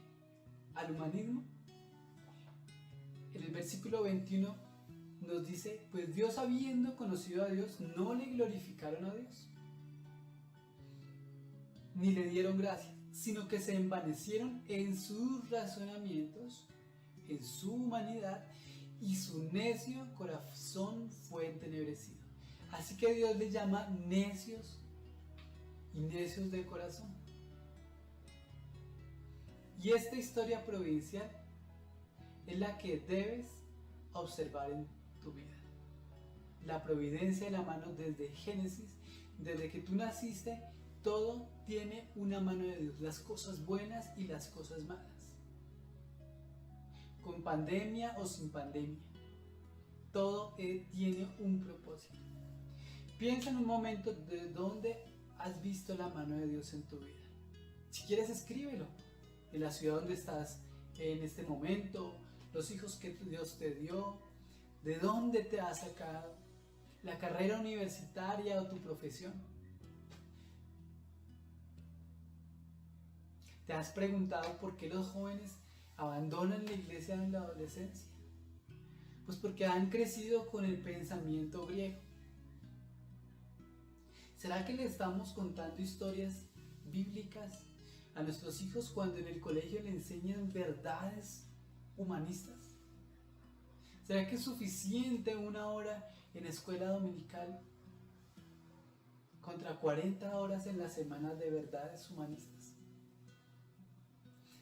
al humanismo? En el versículo 21 nos dice, pues Dios, habiendo conocido a Dios, no le glorificaron a Dios, ni le dieron gracias, sino que se envanecieron en sus razonamientos, en su humanidad, y su necio corazón fue entenebrecido. Así que Dios les llama necios y necios de corazón. Y esta historia providencial es la que debes observar en tu vida. La providencia de la mano desde Génesis, desde que tú naciste, todo tiene una mano de Dios, las cosas buenas y las cosas malas. Con pandemia o sin pandemia, todo tiene un propósito. Piensa en un momento de dónde has visto la mano de Dios en tu vida. Si quieres, escríbelo. En la ciudad donde estás en este momento, los hijos que Dios te dio, de dónde te ha sacado, la carrera universitaria o tu profesión. ¿Te has preguntado por qué los jóvenes abandonan la iglesia en la adolescencia? Pues porque han crecido con el pensamiento griego. ¿Será que le estamos contando historias bíblicas a nuestros hijos cuando en el colegio le enseñan verdades humanistas? ¿Será que es suficiente una hora en escuela dominical contra 40 horas en la semana de verdades humanistas?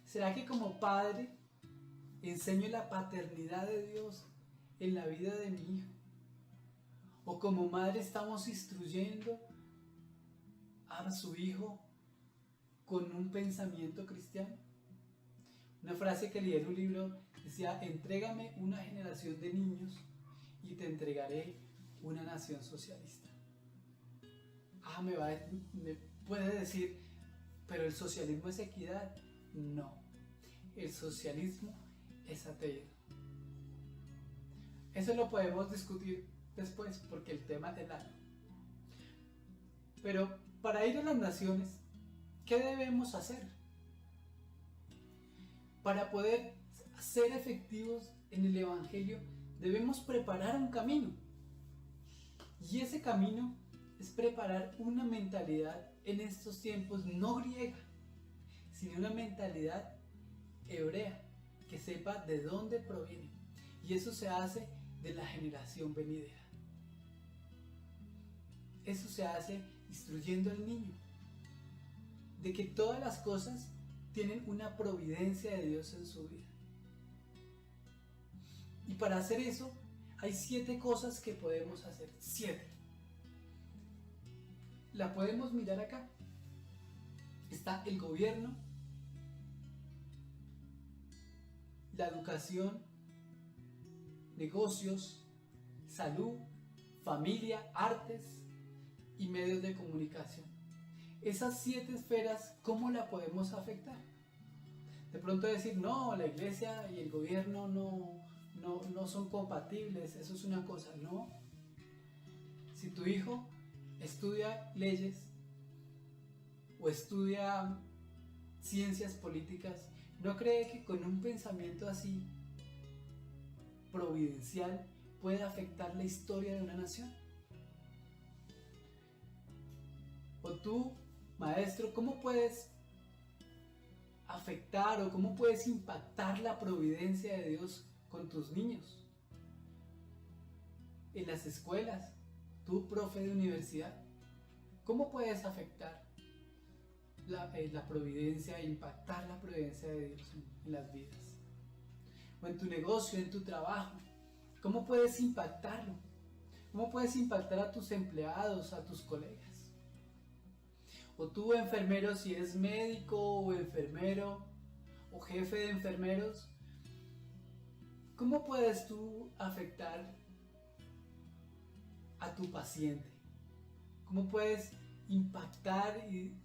¿Será que como padre enseño la paternidad de Dios en la vida de mi hijo? ¿O como madre estamos instruyendo a su hijo con un pensamiento cristiano? Una frase que leí en un libro decía, entrégame una generación de niños y te entregaré una nación socialista. Me puede decir, pero el socialismo es equidad. No, el socialismo es ateísmo. Eso lo podemos discutir después porque el tema es largo. Pero para ir a las naciones, ¿qué debemos hacer? Para poder ser efectivos en el Evangelio, debemos preparar un camino. Y ese camino es preparar una mentalidad en estos tiempos no griega, sino una mentalidad hebrea, que sepa de dónde proviene. Y eso se hace de la generación venidera. Eso se hace instruyendo al niño. de que todas las cosas tienen una providencia de Dios en su vida. Y para hacer eso, hay 7 cosas que podemos hacer. 7. La podemos mirar acá. Está el gobierno, la educación, negocios, salud, familia, artes y medios de comunicación. Esas 7 esferas, ¿cómo la podemos afectar? De pronto decir, no, la iglesia y el gobierno no son compatibles, eso es una cosa. No. Si tu hijo estudia leyes o estudia ciencias políticas, ¿no cree que con un pensamiento así providencial puede afectar la historia de una nación? O tú, maestro, ¿cómo puedes afectar o cómo puedes impactar la providencia de Dios con tus niños? En las escuelas, tú, profe de universidad, ¿cómo puedes afectar la providencia e impactar la providencia de Dios en las vidas? O en tu negocio, en tu trabajo, ¿cómo puedes impactarlo? ¿Cómo puedes impactar a tus empleados, a tus colegas? O tú, enfermero, si eres médico o enfermero o jefe de enfermeros, ¿cómo puedes tú afectar a tu paciente? ¿Cómo puedes impactar y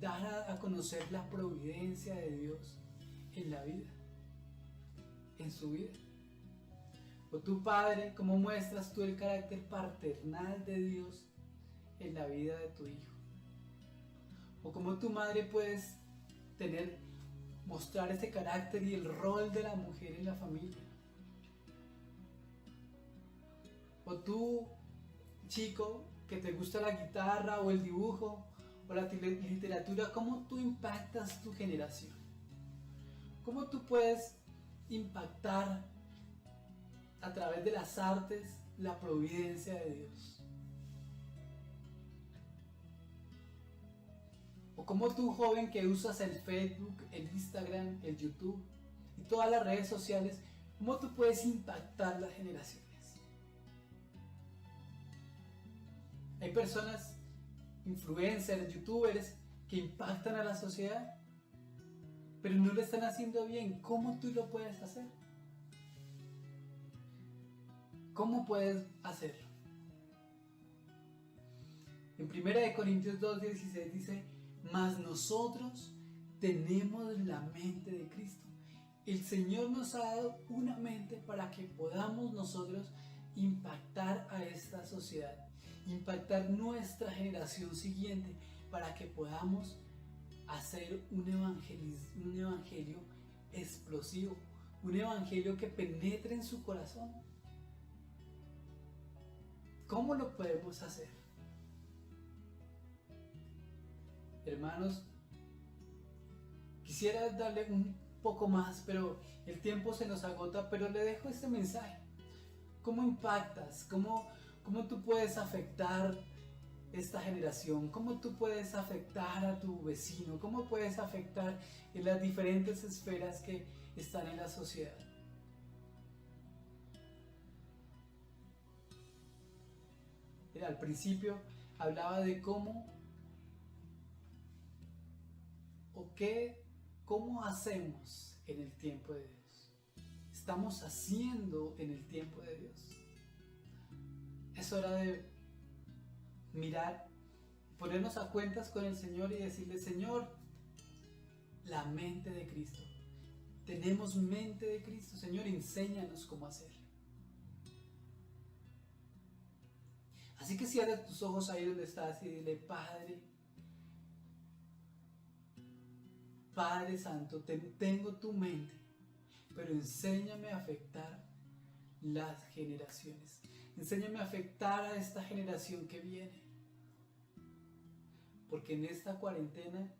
dar a conocer la providencia de Dios en la vida, en su vida? O tu padre, ¿cómo muestras tú el carácter paternal de Dios en la vida de tu hijo? O como tu madre puedes mostrar ese carácter y el rol de la mujer en la familia. O tú, chico, que te gusta la guitarra o el dibujo o la literatura, ¿cómo tú impactas tu generación? ¿Cómo tú puedes impactar a través de las artes la providencia de Dios? O como tú, joven, que usas el Facebook, el Instagram, el YouTube y todas las redes sociales, ¿cómo tú puedes impactar las generaciones? Hay personas, influencers, youtubers, que impactan a la sociedad, pero no lo están haciendo bien. ¿Cómo tú lo puedes hacer? ¿Cómo puedes hacerlo? En 1 Corintios 2:16 dice: mas nosotros tenemos la mente de Cristo. El Señor nos ha dado una mente para que podamos nosotros impactar a esta sociedad, impactar nuestra generación siguiente, para que podamos hacer un evangelio explosivo, un evangelio que penetre en su corazón. ¿Cómo lo podemos hacer? Hermanos, quisiera darle un poco más, pero el tiempo se nos agota, pero le dejo este mensaje. ¿Cómo impactas? ¿Cómo tú puedes afectar esta generación? ¿Cómo tú puedes afectar a tu vecino? ¿Cómo puedes afectar en las diferentes esferas que están en la sociedad? Al principio hablaba de cómo ¿cómo hacemos en el tiempo de Dios? ¿Estamos haciendo en el tiempo de Dios? Es hora de mirar, ponernos a cuentas con el Señor y decirle: Señor, la mente de Cristo. Tenemos mente de Cristo. Señor, enséñanos cómo hacerlo. Así que cierra tus ojos ahí donde estás y dile: Padre Santo, tengo tu mente, pero enséñame a afectar las generaciones. Enséñame a afectar a esta generación que viene. Porque en esta cuarentena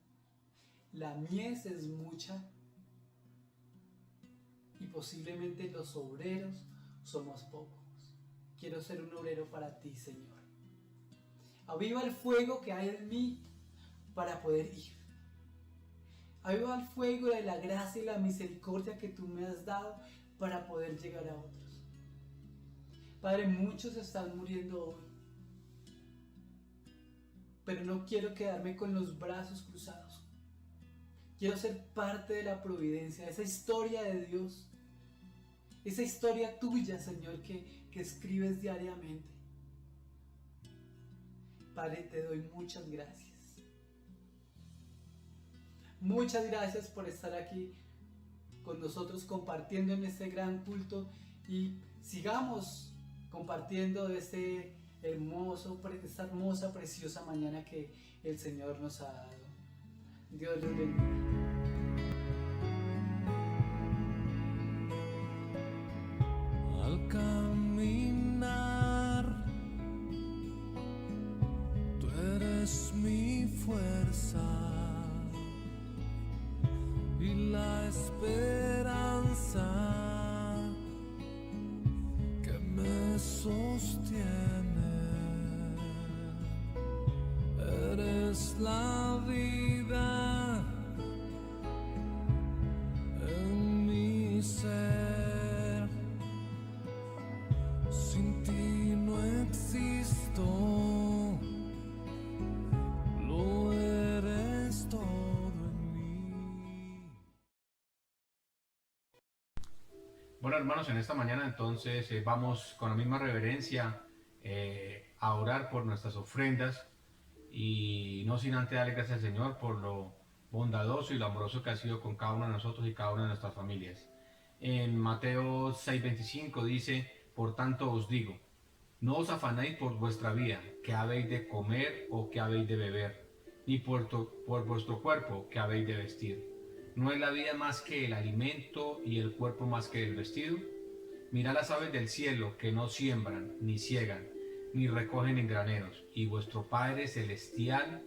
la mies es mucha y posiblemente los obreros somos pocos. Quiero ser un obrero para ti, Señor. Aviva el fuego que hay en mí para poder ir. Aviva el fuego de la gracia y la misericordia que tú me has dado para poder llegar a otros. Padre, muchos están muriendo hoy, pero no quiero quedarme con los brazos cruzados. Quiero ser parte de la providencia, de esa historia de Dios, esa historia tuya, Señor, que escribes diariamente. Padre, te doy muchas gracias. Muchas gracias por estar aquí con nosotros compartiendo en este gran culto y sigamos compartiendo esta hermosa, preciosa mañana que el Señor nos ha dado. Dios los bendiga. Al caminar, tú eres mi fuerza y la esperanza que me sostiene. Eres la vida en mi ser. Sin ti no existo, lo eres todo en mí. Bueno, hermanos, en esta mañana entonces vamos con la misma reverencia a orar por nuestras ofrendas y no sin antes darle gracias al Señor por lo bondadoso y lo amoroso que ha sido con cada uno de nosotros y cada una de nuestras familias. En Mateo 6:25 dice: por tanto os digo, no os afanéis por vuestra vida, que habéis de comer o que habéis de beber, ni por vuestro cuerpo, que habéis de vestir. ¿No es la vida más que el alimento y el cuerpo más que el vestido? Mirad las aves del cielo, que no siembran, ni ciegan, ni recogen en graneros, y vuestro Padre Celestial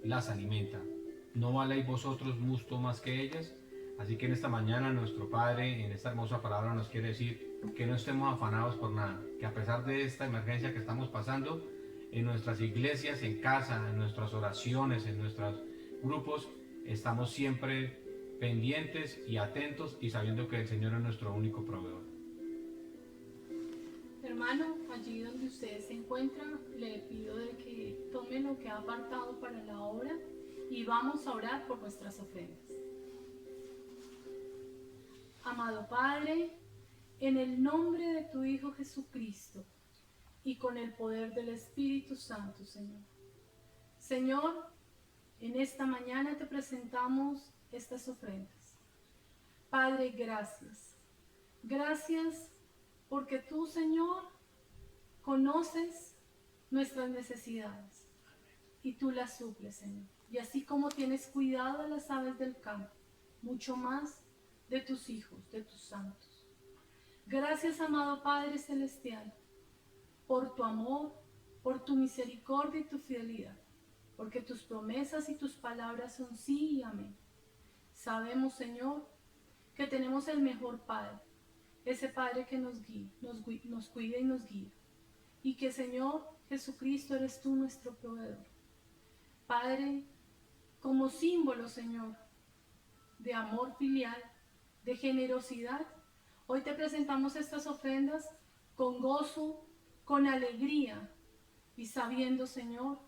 las alimenta. ¿No valéis vosotros mucho más que ellas? Así que en esta mañana nuestro Padre, en esta hermosa palabra, nos quiere decir que no estemos afanados por nada, que a pesar de esta emergencia que estamos pasando, en nuestras iglesias, en casa, en nuestras oraciones, en nuestros grupos, estamos siempre pendientes y atentos y sabiendo que el Señor es nuestro único proveedor. Hermano, allí donde usted se encuentra, le pido de que tome lo que ha apartado para la obra y vamos a orar por nuestras ofrendas. Amado Padre, en el nombre de tu Hijo Jesucristo y con el poder del Espíritu Santo, Señor. Señor, en esta mañana te presentamos estas ofrendas. Padre, gracias. Gracias porque tú, Señor, conoces nuestras necesidades y tú las suples, Señor. Y así como tienes cuidado de las aves del campo, mucho más de tus hijos, de tus santos. Gracias, amado Padre Celestial, por tu amor, por tu misericordia y tu fidelidad, porque tus promesas y tus palabras son sí y amén. Sabemos, Señor, que tenemos el mejor Padre, ese Padre que nos guía, nos cuida y nos guía, y que, Señor Jesucristo, eres tú nuestro proveedor. Padre, como símbolo, Señor, de amor filial, de generosidad, hoy te presentamos estas ofrendas con gozo, con alegría y sabiendo, Señor,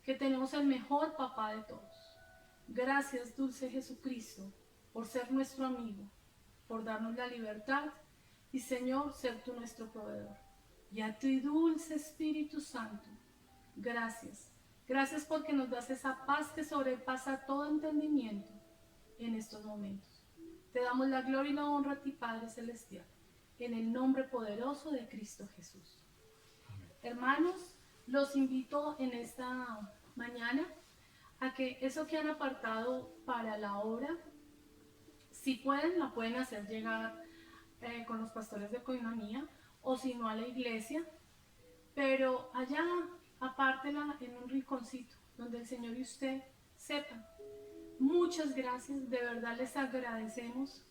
que tenemos el mejor papá de todos. Gracias, dulce Jesucristo, por ser nuestro amigo, por darnos la libertad y, Señor, ser tú nuestro proveedor. Y a ti, dulce Espíritu Santo, gracias. Gracias porque nos das esa paz que sobrepasa todo entendimiento en estos momentos. Te damos la gloria y la honra a ti, Padre Celestial, en el nombre poderoso de Cristo Jesús. Amén. Hermanos, los invito en esta mañana a que eso que han apartado para la obra, si pueden, la pueden hacer llegar con los pastores de Coinonía, o si no a la iglesia, pero allá apártela en un rinconcito donde el Señor y usted sepan. Muchas gracias, de verdad les agradecemos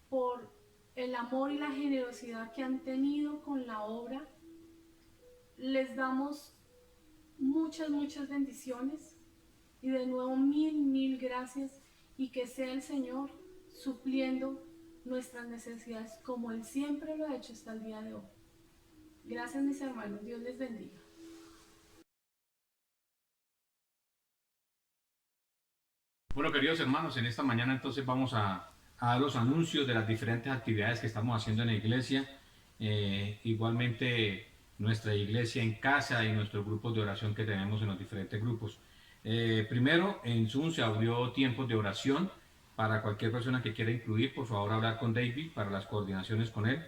por el amor y la generosidad que han tenido con la obra. Les damos muchas bendiciones Y de nuevo mil gracias, y que sea el Señor supliendo nuestras necesidades como Él siempre lo ha hecho hasta el día de hoy. Gracias, mis hermanos, Dios les bendiga. Bueno, queridos hermanos, en esta mañana entonces vamos a dar los anuncios de las diferentes actividades que estamos haciendo en la iglesia. Igualmente nuestra iglesia en casa y nuestros grupos de oración que tenemos en los diferentes grupos. Primero, en Zoom se abrió tiempos de oración para cualquier persona que quiera incluir. Por favor, hablar con David para las coordinaciones con él.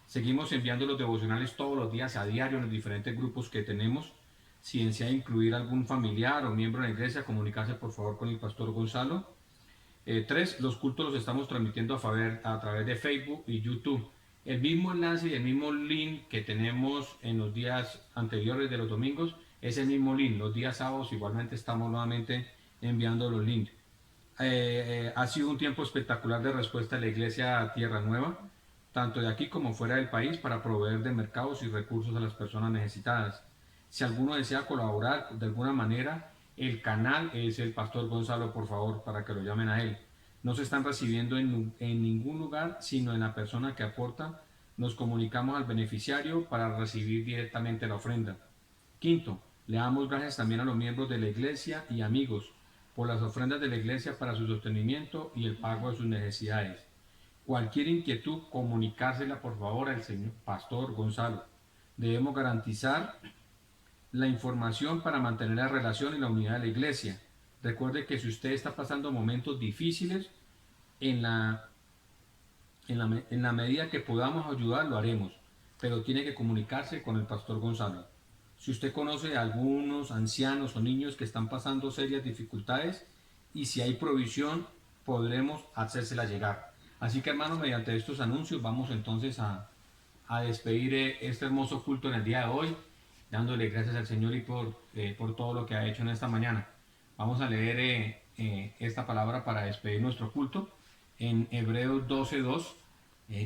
Seguimos enviando los devocionales todos los días, a diario, en los diferentes grupos que tenemos. Si desea incluir algún familiar o miembro de la iglesia, comunicarse por favor con el pastor Gonzalo. 3. Los cultos los estamos transmitiendo a través de Facebook y YouTube. El mismo enlace y el mismo link que tenemos en los días anteriores de los domingos es el mismo link. Los días sábados igualmente estamos nuevamente enviando los links. Ha sido un tiempo espectacular de respuesta de la iglesia Tierra Nueva, tanto de aquí como fuera del país, para proveer de mercados y recursos a las personas necesitadas. Si alguno desea colaborar de alguna manera, el canal es el pastor Gonzalo, por favor, para que lo llamen a él. No se están recibiendo en ningún lugar, sino en la persona que aporta. Nos comunicamos al beneficiario para recibir directamente la ofrenda. 5. Le damos gracias también a los miembros de la iglesia y amigos por las ofrendas de la iglesia para su sostenimiento y el pago de sus necesidades. Cualquier inquietud, comunicársela por favor al señor pastor Gonzalo. Debemos garantizar la información para mantener la relación y la unidad de la iglesia. Recuerde que si usted está pasando momentos difíciles, en la medida que podamos ayudar, lo haremos, pero tiene que comunicarse con el pastor Gonzalo. Si usted conoce a algunos ancianos o niños que están pasando serias dificultades, y si hay provisión, podremos hacérsela llegar. Así que, hermanos, mediante estos anuncios vamos entonces a despedir este hermoso culto en el día de hoy, dándole gracias al Señor y por todo lo que ha hecho en esta mañana. Vamos a leer esta palabra para despedir nuestro culto. En Hebreos 12:2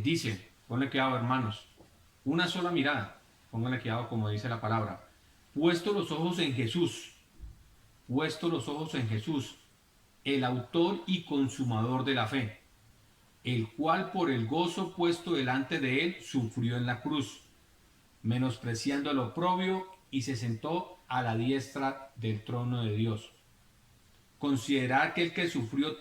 dice, ponle cuidado, hermanos, una sola mirada, pónganle cuidado como dice la palabra, puesto los ojos en Jesús, el autor y consumador de la fe, el cual por el gozo puesto delante de él sufrió en la cruz, menospreciando el oprobio, y se sentó a la diestra del trono de Dios. Considerad que el que sufrió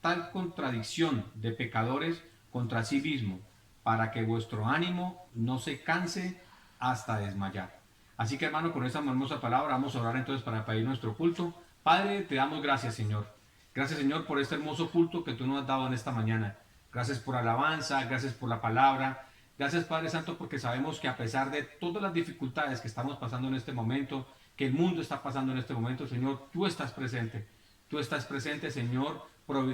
tal contradicción de pecadores contra sí mismo, para que vuestro ánimo no se canse hasta desmayar. Así que, hermano, con esta hermosa palabra vamos a orar entonces para pedir nuestro culto. Padre, te damos gracias, Señor. Gracias, Señor, por este hermoso culto que tú nos has dado en esta mañana. Gracias por alabanza, gracias por la palabra. Gracias, Padre Santo, porque sabemos que a pesar de todas las dificultades que estamos pasando en este momento, que el mundo está pasando en este momento, Señor, tú estás presente. Tú estás presente, Señor,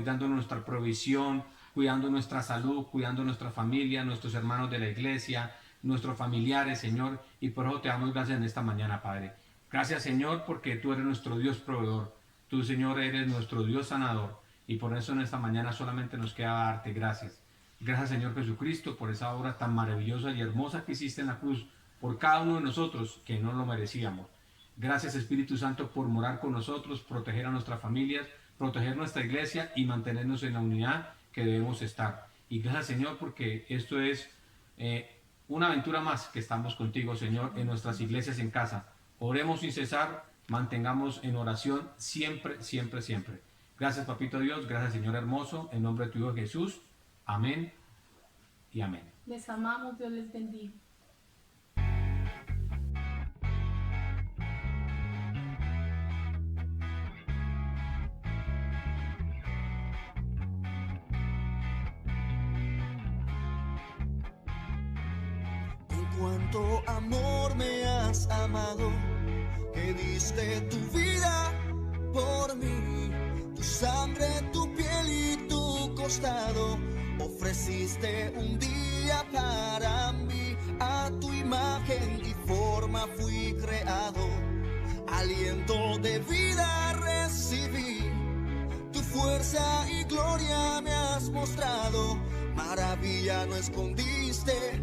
dando nuestra provisión, cuidando nuestra salud, cuidando nuestra familia, nuestros hermanos de la iglesia, nuestros familiares, Señor, y por eso te damos gracias en esta mañana, Padre. Gracias, Señor, porque tú eres nuestro Dios proveedor. Tú, Señor, eres nuestro Dios sanador, y por eso en esta mañana solamente nos queda darte gracias. Gracias, Señor Jesucristo, por esa obra tan maravillosa y hermosa que hiciste en la cruz, por cada uno de nosotros que no lo merecíamos. Gracias, Espíritu Santo, por morar con nosotros, proteger a nuestras familias, proteger nuestra iglesia y mantenernos en la unidad que debemos estar. Y gracias, Señor, porque esto es una aventura más que estamos contigo, Señor, en nuestras iglesias en casa. Oremos sin cesar, mantengamos en oración siempre, siempre, siempre. Gracias, Papito Dios, gracias, Señor hermoso, en nombre de tu Hijo Jesús. Amén y amén. Les amamos, Dios les bendiga. Con cuánto amor me has amado, que diste tu vida por mí, tu sangre, tu piel y tu costado, ofreciste un día para mí. A tu imagen y forma fui creado, aliento de vida recibí, tu fuerza y gloria me has mostrado, maravilla no escondiste